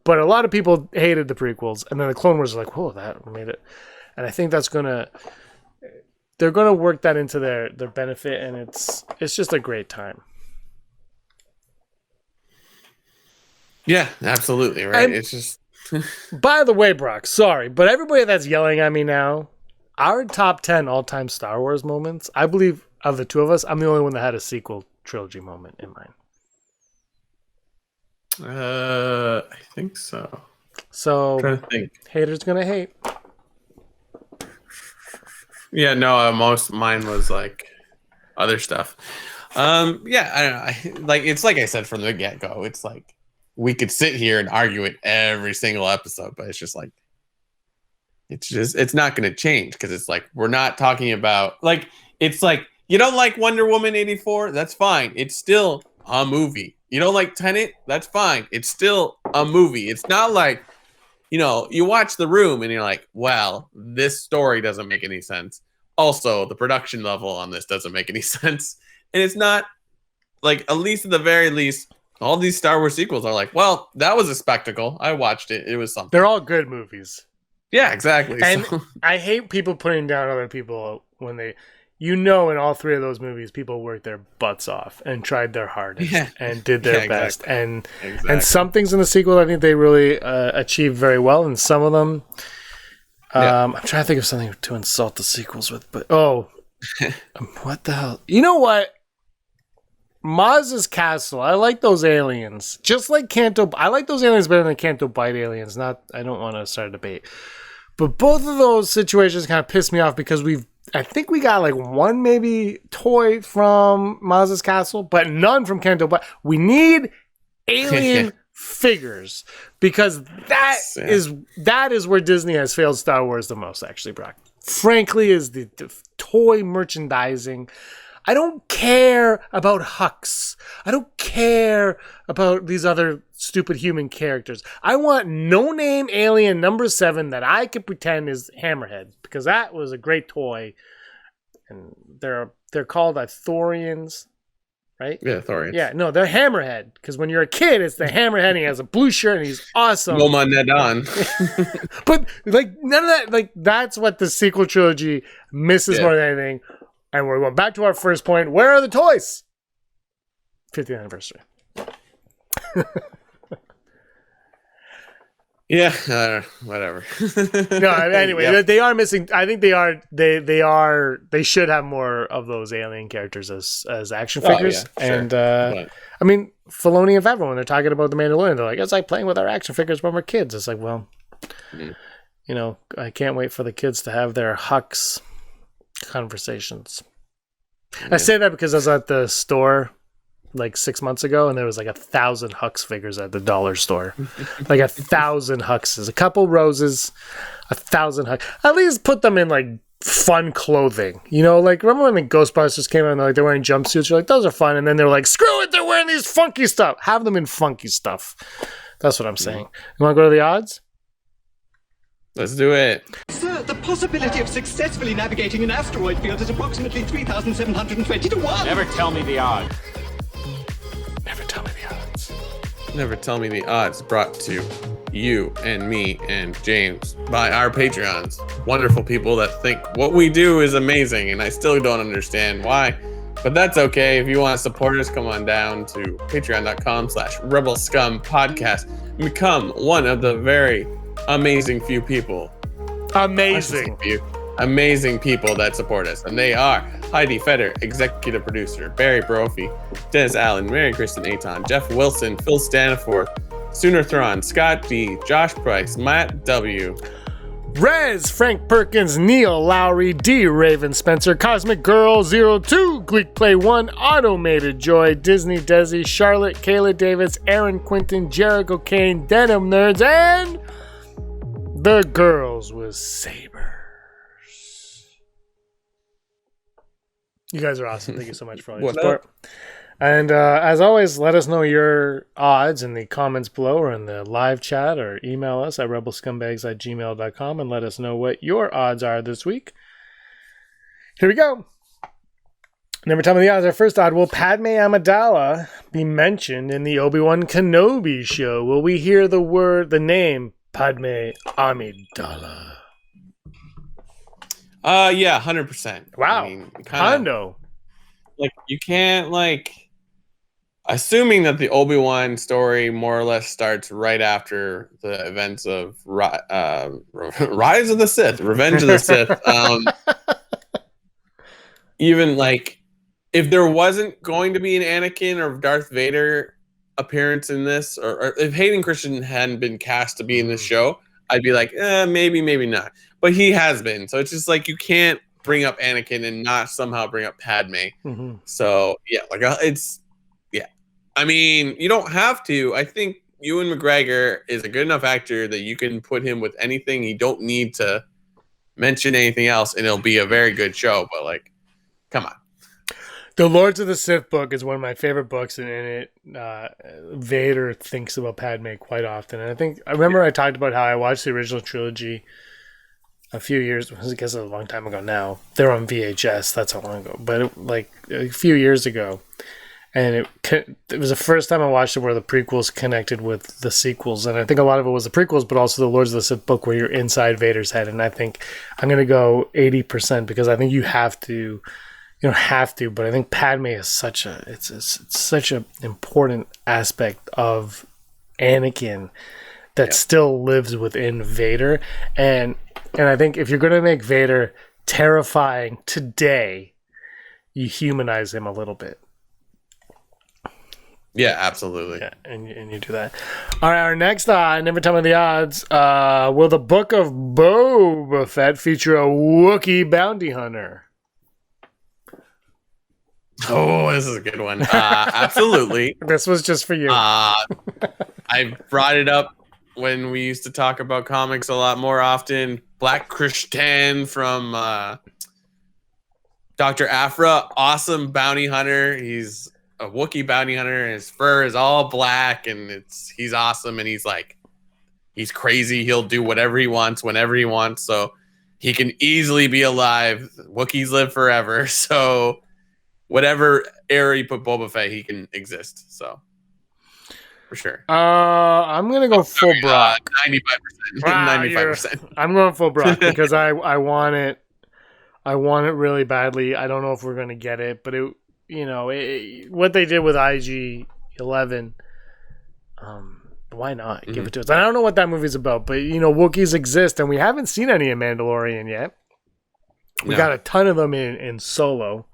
but a lot of people hated the prequels, and then the Clone Wars are like, whoa, that made it. And I think they're gonna work that into their benefit, and it's just a great time. Yeah, absolutely, right. And, it's just by the way, Brock, sorry, but everybody that's yelling at me now, our top 10 all-time Star Wars moments, I believe of the two of us, I'm the only one that had a sequel trilogy moment in mind. I think so. So, I'm trying to think. Haters gonna hate. Yeah, no, mine was like other stuff. Yeah, I don't know. Like, it's like I said from the get-go, it's like we could sit here and argue it every single episode, but it's just like, it's not going to change because it's like, we're not talking about like, it's like, you don't like Wonder Woman 84? That's fine. It's still a movie. You don't like Tenet? That's fine. It's still a movie. It's not like, you watch The Room and you're like, well, this story doesn't make any sense. Also, the production level on this doesn't make any sense. And it's not like, at least at the very least, all these Star Wars sequels are like, well, that was a spectacle. I watched it. It was something. They're all good movies. Yeah, exactly. And I hate people putting down other people when they, in all three of those movies, people worked their butts off and tried their hardest and did their best. Exactly. And some things in the sequel, I think they really achieved very well. And some of them, I'm trying to think of something to insult the sequels with, but what the hell? You know what? Maz's castle. I like those aliens. Just like Canto. I like those aliens better than Canto Bite aliens. I don't want to start a debate. But both of those situations kind of piss me off because I think we got like one maybe toy from Maz's castle, but none from Canto Bite. We need alien figures because that is where Disney has failed Star Wars the most, actually, Brock. Frankly, is the toy merchandising. I don't care about Hux. I don't care about these other stupid human characters. I want no-name alien number 7 that I could pretend is Hammerhead, because that was a great toy. And they're called Thorians, right? Yeah, Thorians. Yeah, no, they're Hammerhead, because when you're a kid, it's the Hammerhead, and he has a blue shirt, and he's awesome. Goma Nedan. But, like, none of that, like, that's what the sequel trilogy misses more than anything. And we're going back to our first point. Where are the toys? 50th anniversary. Yeah, whatever. No, anyway, they are missing. I think they are. They should have more of those alien characters as action figures. Oh, yeah, sure. And I mean, Filoni and Favreau, when they're talking about the Mandalorian, they're like, it's like playing with our action figures when we're kids. It's like, well, I can't wait for the kids to have their Hux conversations. I say that because I was at the store like 6 months ago and there was like 1,000 Hux figures at the dollar store. Like 1,000 Huxes, a couple roses, 1,000 Hux. At least put them in like fun clothing, like remember when the Ghostbusters came out and they're wearing jumpsuits? You're like, those are fun. And then they're like, screw it, they're wearing these funky stuff. Have them in funky stuff. That's what I'm saying. You want to go to the odds? Let's do it. Sir, the possibility of successfully navigating an asteroid field is approximately 3,720 to 1. Never tell me the odds. Never tell me the odds. Never Tell Me the Odds, brought to you and me and James by our Patreons. Wonderful people that think what we do is amazing, and I still don't understand why. But that's okay. If you want to support us, come on down to patreon.com/Rebel Scum Podcast and become one of the very amazing few people. Amazing people that support us. And they are Heidi Feder, executive producer, Barry Brophy, Dennis Allen, Mary Kristen Aton, Jeff Wilson, Phil Staniforth, Sooner Thrawn, Scott D, Josh Price, Matt W, Rez, Frank Perkins, Neil Lowry, D, Raven Spencer, Cosmic Girl 02, Gleek Play 1, Automated Joy, Disney Desi, Charlotte, Kayla Davis, Aaron Quinton, Jericho Kane, Denim Nerds, and the Girls with Sabers. You guys are awesome. Thank you so much for all your support. And as always, let us know your odds in the comments below or in the live chat, or email us at rebelscumbags@gmail.com and let us know what your odds are this week. Here we go. Never tell me the odds. Our first odd: will Padme Amidala be mentioned in the Obi-Wan Kenobi show? Will we hear the name Padme Amidala? Yeah, 100%. Wow. Hondo. Like, you can't, assuming that the Obi-Wan story more or less starts right after the events of Rise of the Sith, Revenge of the Sith. Even, if there wasn't going to be an Anakin or Darth Vader appearance in this, or if Hayden Christensen hadn't been cast to be in this show, I'd be like, maybe, maybe not. But he has been. So it's just you can't bring up Anakin and not somehow bring up Padme. Mm-hmm. So, yeah, I mean, you don't have to. I think Ewan McGregor is a good enough actor that you can put him with anything. You don't need to mention anything else, and it'll be a very good show. But like, come on. The Lords of the Sith book is one of my favorite books, and in it, Vader thinks about Padme quite often. And I remember I talked about how I watched the original trilogy a few years, I guess a long time ago now. They're on VHS, that's how long ago. But like a few years ago, and it was the first time I watched it where the prequels connected with the sequels. And I think a lot of it was the prequels, but also the Lords of the Sith book where you're inside Vader's head. And I think I'm going to go 80% because I think you have to. You don't have to, but I think Padme is such an important aspect of Anakin that still lives within Vader, and I think if you're gonna make Vader terrifying today, you humanize him a little bit. Yeah, absolutely. Yeah, and you do that. All right, our next Never Tell Me the Odds. Will the Book of Boba Fett feature a Wookiee bounty hunter? Oh, this is a good one. Absolutely. This was just for you. I brought it up when we used to talk about comics a lot more often. Black Christian from Dr. Aphra, awesome bounty hunter. He's a Wookiee bounty hunter, and his fur is all black, and he's awesome, and he's crazy. He'll do whatever he wants, whenever he wants, so he can easily be alive. Wookiees live forever, so whatever era you put Boba Fett, he can exist. So, for sure. I'm gonna go full Brock. 95%. Wow, 95%. I'm going full Brock because I want it. I want it really badly. I don't know if we're gonna get it, but what they did with IG-11. Why not give it to us? I don't know what that movie's about, but Wookiees exist, and we haven't seen any in Mandalorian yet. We got a ton of them in Solo.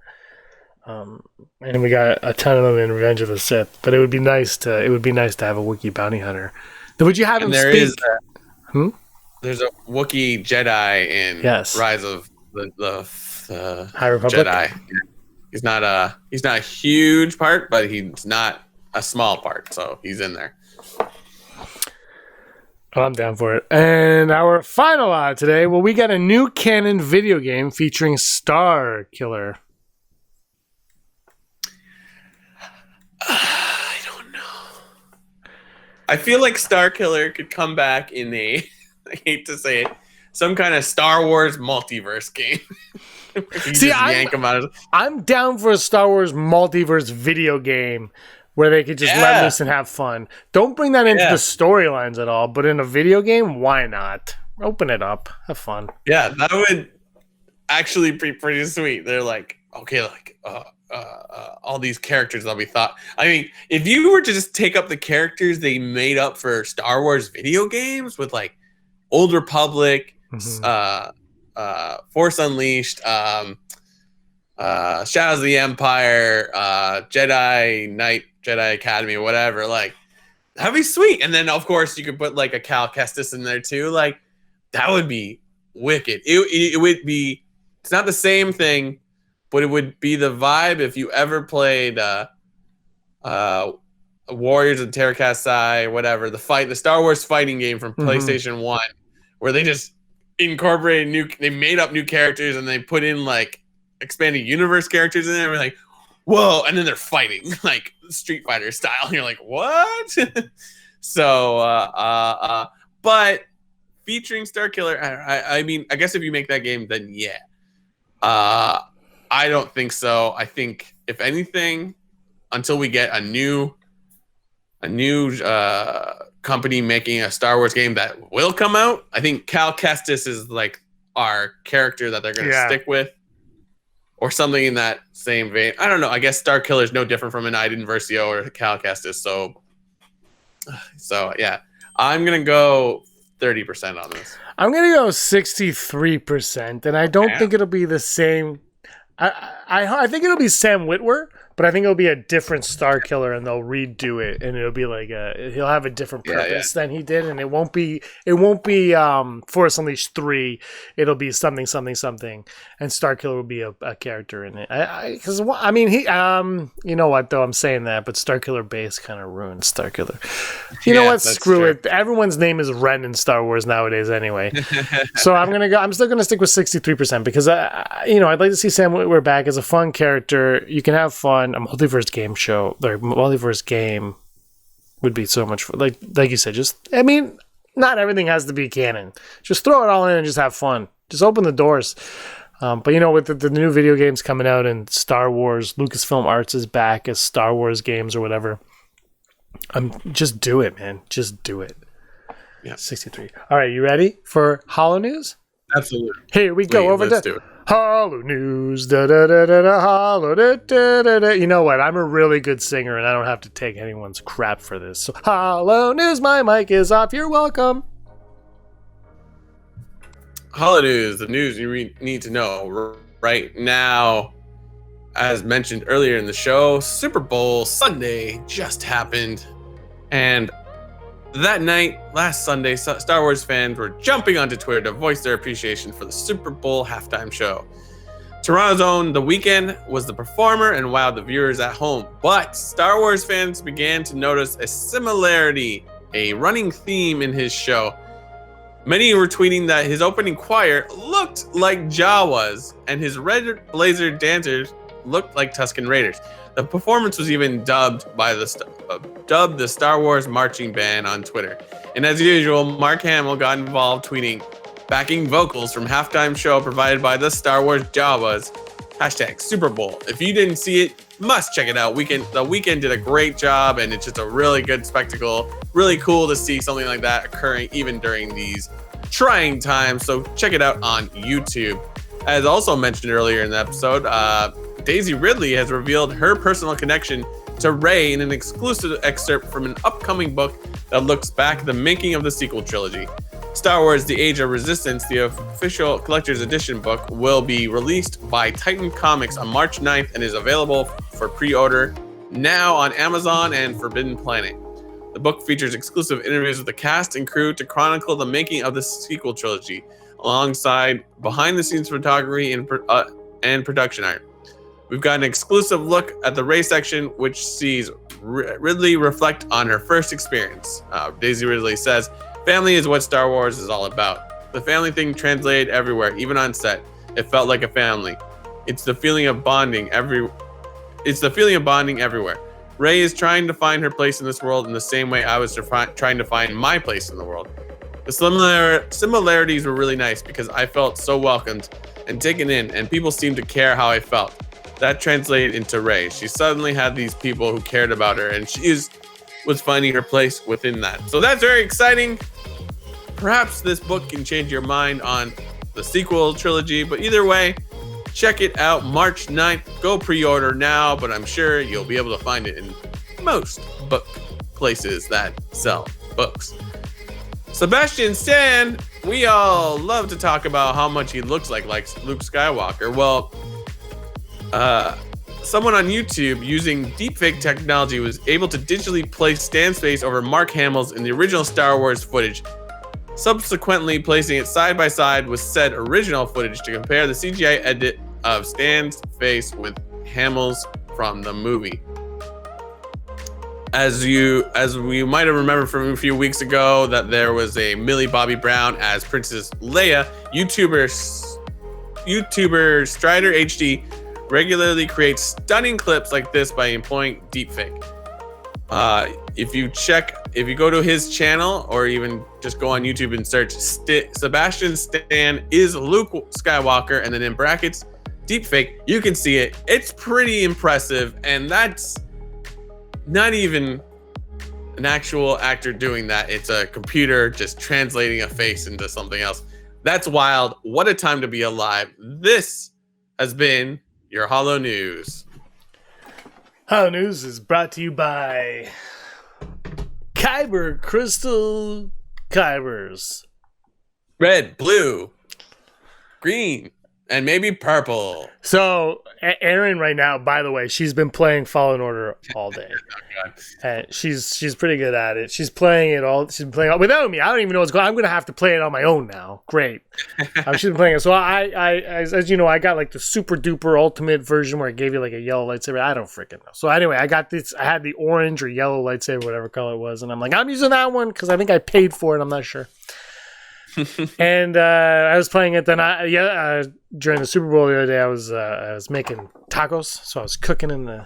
And we got a ton of them in Revenge of the Sith, but it would be nice to have a Wookiee bounty hunter. Would you have him speak? There's a Wookiee Jedi in Rise of the High Republic. Jedi. He's not a huge part, but he's not a small part, so he's in there. I'm down for it. And our final odd today, we got a new canon video game featuring Starkiller. I don't know. I feel like Starkiller could come back in I hate to say it, some kind of Star Wars multiverse game. I'm down for a Star Wars multiverse video game where they could just let loose and have fun. Don't bring that into the storylines at all, but in a video game, why not? Open it up. Have fun. Yeah, that would actually be pretty sweet. They're like, okay, all these characters that'll be thought. I mean, if you were to just take up the characters they made up for Star Wars video games with like Old Republic, Force Unleashed, Shadows of the Empire, Jedi Knight, Jedi Academy, whatever, like that'd be sweet. And then of course you could put like a Cal Kestis in there too. Like that would be wicked. It would be. It's not the same thing. But it would be the vibe if you ever played Warriors of Terracasai, whatever, the Star Wars fighting game from PlayStation 1, where they just incorporated they made up new characters and they put in like expanded universe characters in there. We're like, whoa, and then they're fighting like Street Fighter style. And you're like, what? So, but featuring Starkiller, I mean, I guess if you make that game, then yeah. I don't think so. I think if anything, until we get a new company making a Star Wars game that will come out, I think Cal Kestis is like our character that they're going to stick with, or something in that same vein. I don't know. I guess Starkiller is no different from an Iden Versio or Cal Kestis. So yeah, I'm going to go 30% on this. I'm going to go 63%, and I don't think it'll be the same. I think it'll be Sam Witwer, but I think it'll be a different Starkiller, and they'll redo it, and it'll be like he'll have a different purpose than he did, and it won't be Force Unleashed 3. It'll be something, and Starkiller will be a character in it. Because he you know what though, I'm saying that, but Starkiller base kind of ruined Starkiller. You know what? Screw it. Everyone's name is Ren in Star Wars nowadays anyway. So I'm still gonna stick with 63% because I'd like to see Sam Witwer back as a fun character. You can have fun. A multiverse game show, like multiverse game, would be so much fun. Like you said, not everything has to be canon. Just throw it all in and just have fun. Just open the doors. But with the new video games coming out and Star Wars, Lucasfilm Arts is back as Star Wars games or whatever. Just do it, man. Just do it. Yeah. 63. All right, you ready for Hollow News? Absolutely. Here we go. Let's do it. Hollow News. Da da da da da. Hollow da da da da. You know what? I'm a really good singer, and I don't have to take anyone's crap for this. So, Hollow News. My mic is off. You're welcome. Hollow News, the news you need to know right now. As mentioned earlier in the show, Super Bowl Sunday just happened, and that night, last Sunday, Star Wars fans were jumping onto Twitter to voice their appreciation for the Super Bowl halftime show. Toronto's own The Weeknd was the performer and wowed the viewers at home, but Star Wars fans began to notice a similarity, a running theme in his show. Many were tweeting that his opening choir looked like Jawas, and his red blazer dancers looked like Tusken Raiders. The performance was even dubbed the Star Wars marching band on Twitter. And as usual, Mark Hamill got involved tweeting backing vocals from halftime show provided by the Star Wars Jawas. # Super Bowl. If you didn't see it, must check it out. The Weeknd did a great job, and it's just a really good spectacle. Really cool to see something like that occurring even during these trying times. So check it out on YouTube. As also mentioned earlier in the episode, Daisy Ridley has revealed her personal connection to Rey in an exclusive excerpt from an upcoming book that looks back at the making of the sequel trilogy. Star Wars: The Age of Resistance, the official collector's edition book, will be released by Titan Comics on March 9th and is available for pre-order now on Amazon and Forbidden Planet. The book features exclusive interviews with the cast and crew to chronicle the making of the sequel trilogy, alongside behind-the-scenes photography and production art. We've got an exclusive look at the Rey section, which sees Ridley reflect on her first experience. Daisy Ridley says, "Family is what Star Wars is all about. The family thing translated everywhere, even on set. It felt like a family. It's the feeling of bonding everywhere. Rey is trying to find her place in this world in the same way I was trying to find my place in the world. The similarities were really nice because I felt so welcomed and taken in, and people seemed to care how I felt. That translated into Rey. She suddenly had these people who cared about her, and she was finding her place within that." So that's very exciting. Perhaps this book can change your mind on the sequel trilogy, but either way, check it out March 9th. Go pre-order now, but I'm sure you'll be able to find it in most book places that sell books. Sebastian Stan, we all love to talk about how much he looks like Luke Skywalker. Well, someone on YouTube using deepfake technology was able to digitally place Stan's face over Mark Hamill's in the original Star Wars footage, subsequently placing it side by side with said original footage to compare the CGI edit of Stan's face with Hamill's from the movie. As we might have remembered from a few weeks ago, that there was a Millie Bobby Brown as Princess Leia. YouTuber Strider HD regularly creates stunning clips like this by employing deepfake. If you go to his channel, or even just go on YouTube and search Sebastian Stan is Luke Skywalker, and then in brackets deepfake, you can see it. It's pretty impressive, and that's not even an actual actor doing that. It's a computer just translating a face into something else. That's wild. What a time to be alive. This has been your Hollow News. Hollow News is brought to you by Kyber Crystal Kybers. Red, blue, green, and maybe purple. So Erin right now, by the way, she's been playing Fallen Order all day. And she's pretty good at it. She's playing it all. She's been playing it without me. I don't even know what's going on. I'm going to have to play it on my own now. Great. She's been playing it. So I as you know, I got like the super duper ultimate version where it gave you like a yellow lightsaber. I don't freaking know. So anyway, I got this. I had the orange or yellow lightsaber, whatever color it was. And I'm like, I'm using that one because I think I paid for it. I'm not sure. And I was playing it. Then during the Super Bowl the other day, I was making tacos. So I was cooking in the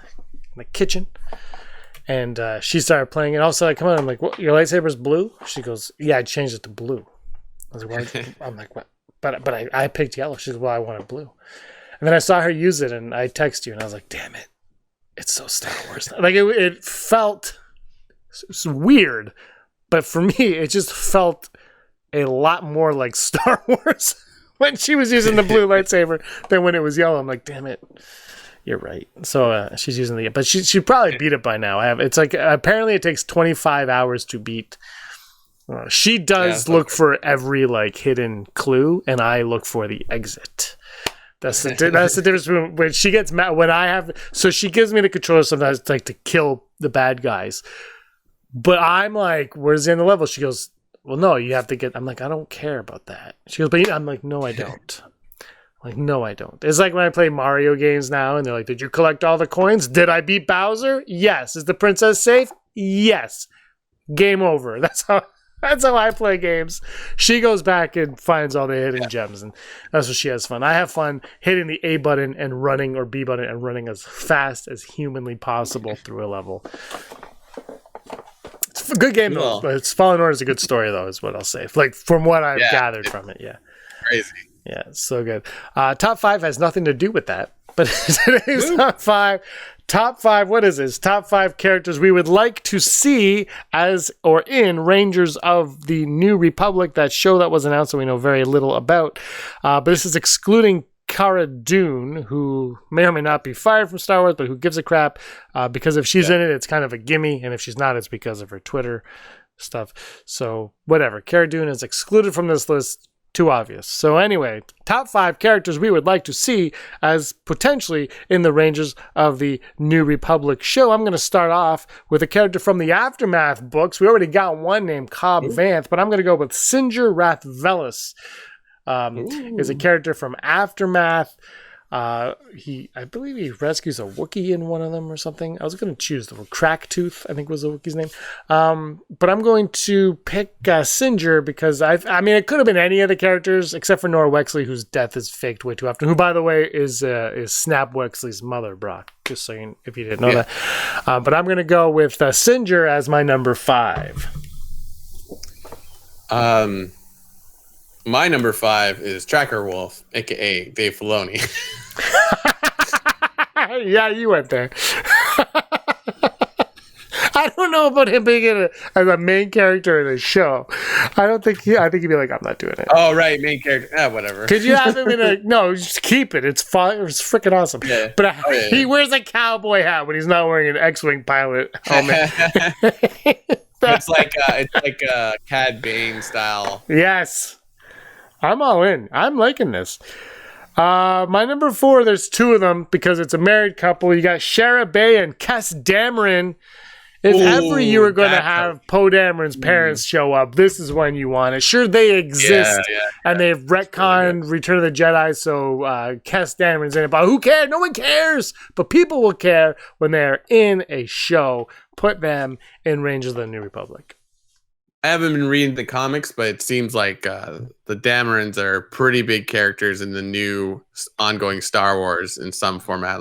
kitchen. And she started playing it. Also, I come on. I'm like, "What? Your lightsaber's blue?" She goes, "Yeah, I changed it to blue." I was like, "What?" I'm like, "What?" But I picked yellow. She goes, "Well, I wanted blue." And then I saw her use it, and I texted you, and I was like, "Damn it, it's so Star Wars." Like it felt weird, but for me, it just felt a lot more like Star Wars when she was using the blue lightsaber than when it was yellow. I'm like, "Damn it." You're right. So she's using but she probably beat it by now. It's like apparently it takes 25 hours to beat. She does look for every like hidden clue, and I look for the exit. That's the difference between when she gets mad. When I have, so she gives me the controller sometimes like to kill the bad guys, but I'm like, "Where's the end of the level?" She goes, "Well, no, you have to get." I'm like, "I don't care about that." She goes, "But I'm like, no, I don't." Like, no, I don't. It's like when I play Mario games now, and they're like, "Did you collect all the coins? Did I beat Bowser? Yes. Is the princess safe? Yes. Game over." That's how I play games. She goes back and finds all the hidden gems, and that's what she has fun. I have fun hitting the A button and running, or B button and running as fast as humanly possible through a level. It's a good game, though. But Fallen Order is a good story, though, is what I'll say. Like, from what I've gathered from it, yeah. Crazy. Yeah, it's so good. Top 5 has nothing to do with that, but today's top five, what is this? Top 5 characters we would like to see as or in Rangers of the New Republic, that show that was announced that we know very little about. But this is excluding Cara Dune, who may or may not be fired from Star Wars, but who gives a crap, because if she's in it, it's kind of a gimme, and if she's not, it's because of her Twitter stuff. So whatever. Cara Dune is excluded from this list. Too obvious. So anyway, top 5 characters we would like to see as potentially in the Rangers of the New Republic show. I'm going to start off with a character from the Aftermath books. We already got one named Cobb Vanth, but I'm going to go with Sinjir Rathvelis. Is a character from Aftermath. I believe he rescues a Wookiee in one of them or something. I was going to choose the Cracktooth, I think was the Wookiee's name. But I'm going to pick Sinjir because I mean, it could have been any of the characters except for Nora Wexley, whose death is faked way too often. Who, by the way, is Snap Wexley's mother, Brock. Just so if you didn't know that. But I'm going to go with Sinjir as my number 5. My number 5 is Tracker Wolf, aka Dave Filoni. Yeah, you went there. I don't know about him being as a main character in a show. I think he'd be like, "I'm not doing it." Oh, right, main character. Whatever. Could you have him in a? No, just keep it. It's fun. It's freaking awesome. Yeah. But he wears a cowboy hat when he's not wearing an X-wing pilot helmet. It's like Cad Bane style. Yes. I'm all in. I'm liking this. My number 4, there's 2 of them because it's a married couple. You got Shara Bay and Kes Dameron. If ever you were going to have Poe Dameron's parents show up, this is when you want it. Sure, they exist, and they've retconned Return of the Jedi, so Kes Dameron's in it. But who cares? No one cares. But people will care when they're in a show. Put them in Rangers of the New Republic. I haven't been reading the comics, but it seems like the Damerons are pretty big characters in the new ongoing Star Wars in some format.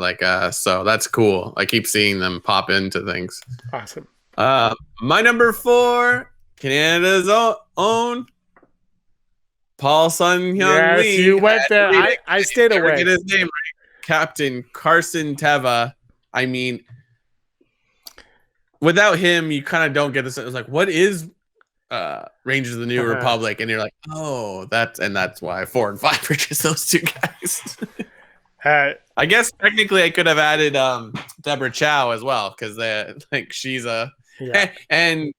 So that's cool. I keep seeing them pop into things. Awesome. My number 4, Canada's own Paul Sun Hyung Lee. Yes, you went there. I stayed away. Get his name right. Captain Carson Teva. I mean, without him, you kind of don't get this. It's like, what is Rangers of the New Republic? And you're like, oh, that's why 4 and 5 are just those 2 guys. I guess technically I could have added Deborah Chow as well, because she's a and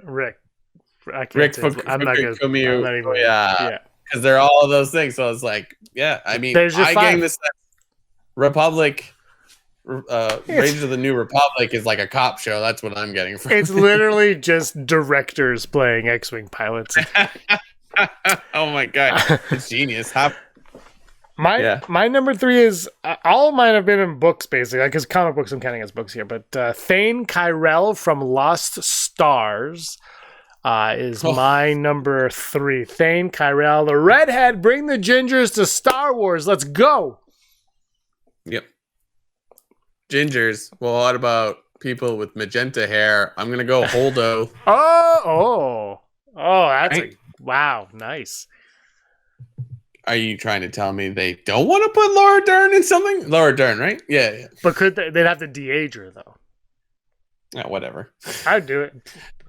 Rick. I'm not good. because they're all of those things. So it's like, yeah, I mean, There's your I five. getting this Republic, Rangers of the New Republic is like a cop show. That's what I'm getting from. It's literally just directors playing X-Wing pilots. Oh my god, it's genius. My number 3 is all of mine have been in books basically, because comic books I'm counting as books here. But Thane Kyrell from Lost Stars is my number 3. Thane Kyrell, the redhead, bring the gingers to Star Wars. Let's go. Yep. Gingers. Well, what about people with magenta hair? I'm gonna go Holdo. That's wow, nice. Are you trying to tell me they don't want to put Laura Dern in something? Laura Dern, right? Yeah. But could they'd have to de-age her though? Yeah, whatever. I'd do it.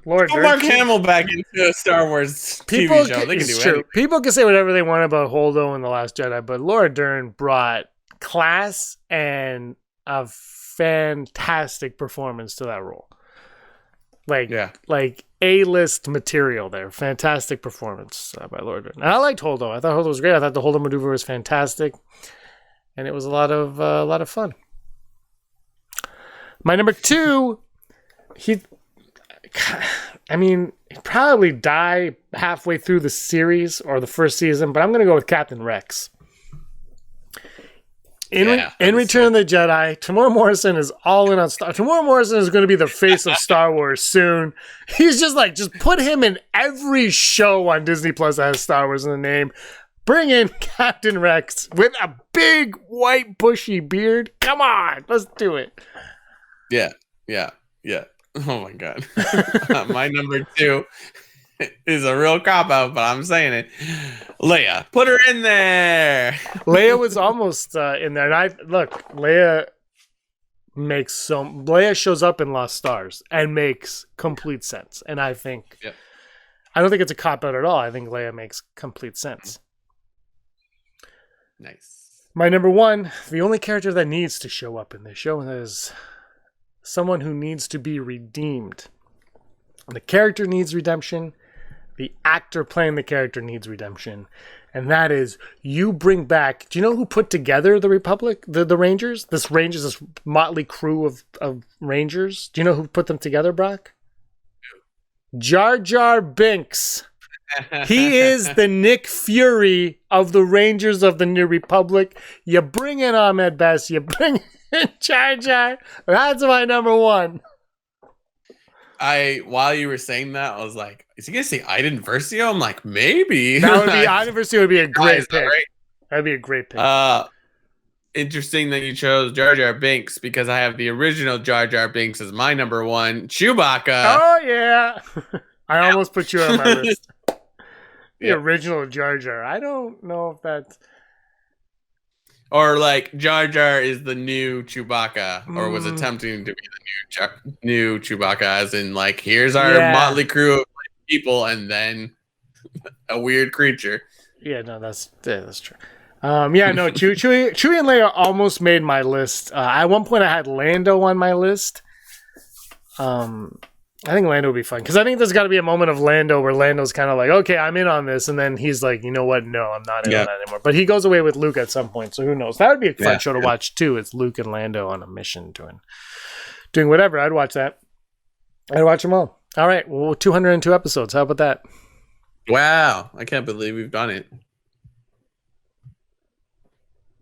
Laura Put Dern. Mark Hamill back into a Star Wars TV show. They can do true. anything. People can say whatever they want about Holdo and The Last Jedi, but Laura Dern brought class and a fantastic performance to that role. Like A-list material there. Fantastic performance by Laura Dern. And I liked Holdo. I thought Holdo was great. I thought the Holdo maneuver was fantastic, and it was a lot of fun. My number 2, he'd probably die halfway through the series or the first season, but I'm going to go with Captain Rex. In Return of the Jedi, Tamora Morrison is all in on Star. Tamora Morrison is going to be the face of Star Wars soon. He's just put him in every show on Disney Plus that has Star Wars in the name. Bring in Captain Rex with a big white bushy beard. Come on, let's do it. Yeah. Oh my god. My number 2 is a real cop-out, but I'm saying it. Leia. Put her in there. Leia was almost in there. And Leia shows up in Lost Stars and makes complete sense. And I think, I don't think it's a cop-out at all. I think Leia makes complete sense. Nice. My number 1, the only character that needs to show up in this show is someone who needs to be redeemed. The character needs redemption. The actor playing the character needs redemption. And that is, you bring back... Do you know who put together the Republic? The Rangers? This motley crew of Rangers? Do you know who put them together, Brock? Jar Jar Binks. He is the Nick Fury of the Rangers of the New Republic. You bring in Ahmed Best. You bring in Jar Jar. That's my number 1. While you were saying that, I was like, is he gonna say Iden Versio? I'm like, maybe. That would be Iden Versio would be a great pick. Right? That'd be a great pick. Interesting that you chose Jar Jar Binks, because I have the original Jar Jar Binks as my number 1, Chewbacca. Oh yeah. I almost put you on my list. The original Jar Jar. I don't know if that's... Or like Jar Jar is the new Chewbacca, or was attempting to be the new Chewbacca, as in like, here's our motley crew of people, and then a weird creature. Yeah, no, that's true. Chewie and Leia almost made my list. At one point, I had Lando on my list. I think Lando would be fun, because I think there's got to be a moment of Lando where Lando's kind of like, okay, I'm in on this, and then he's like, you know what? No, I'm not in on that anymore. But he goes away with Luke at some point, so who knows? That would be a fun show to watch too. It's Luke and Lando on a mission doing whatever. I'd watch that. I'd watch them all. All right, well, 202 episodes. How about that? Wow, I can't believe we've done it.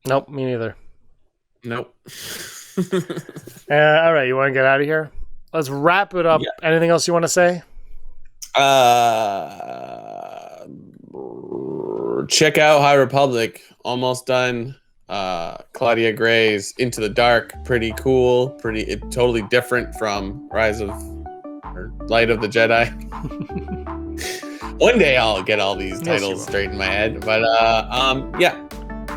Nope, me neither. Nope. All right, you want to get out of here? Let's wrap it up. Yeah. Anything else you want to say? Check out High Republic. Almost done. Claudia Gray's Into the Dark. Pretty cool. Totally different from Light of the Jedi. One day I'll get all these titles straight in my head. But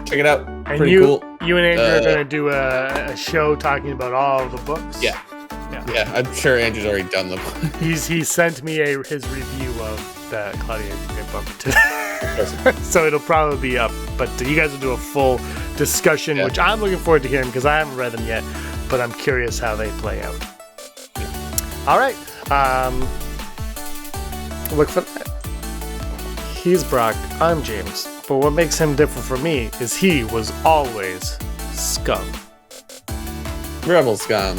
check it out. And pretty cool. You and Andrew are going to do a show talking about all the books? Yeah, I'm sure Andrew's already done the book. He sent me his review of the Claudia Gray book today. So it'll probably be up. But you guys will do a full discussion, which I'm looking forward to hearing, because I haven't read them yet. But I'm curious how they play out. All right. Look for that. He's Brock, I'm James. But what makes him different from me is he was always Scum. Rebel Scum.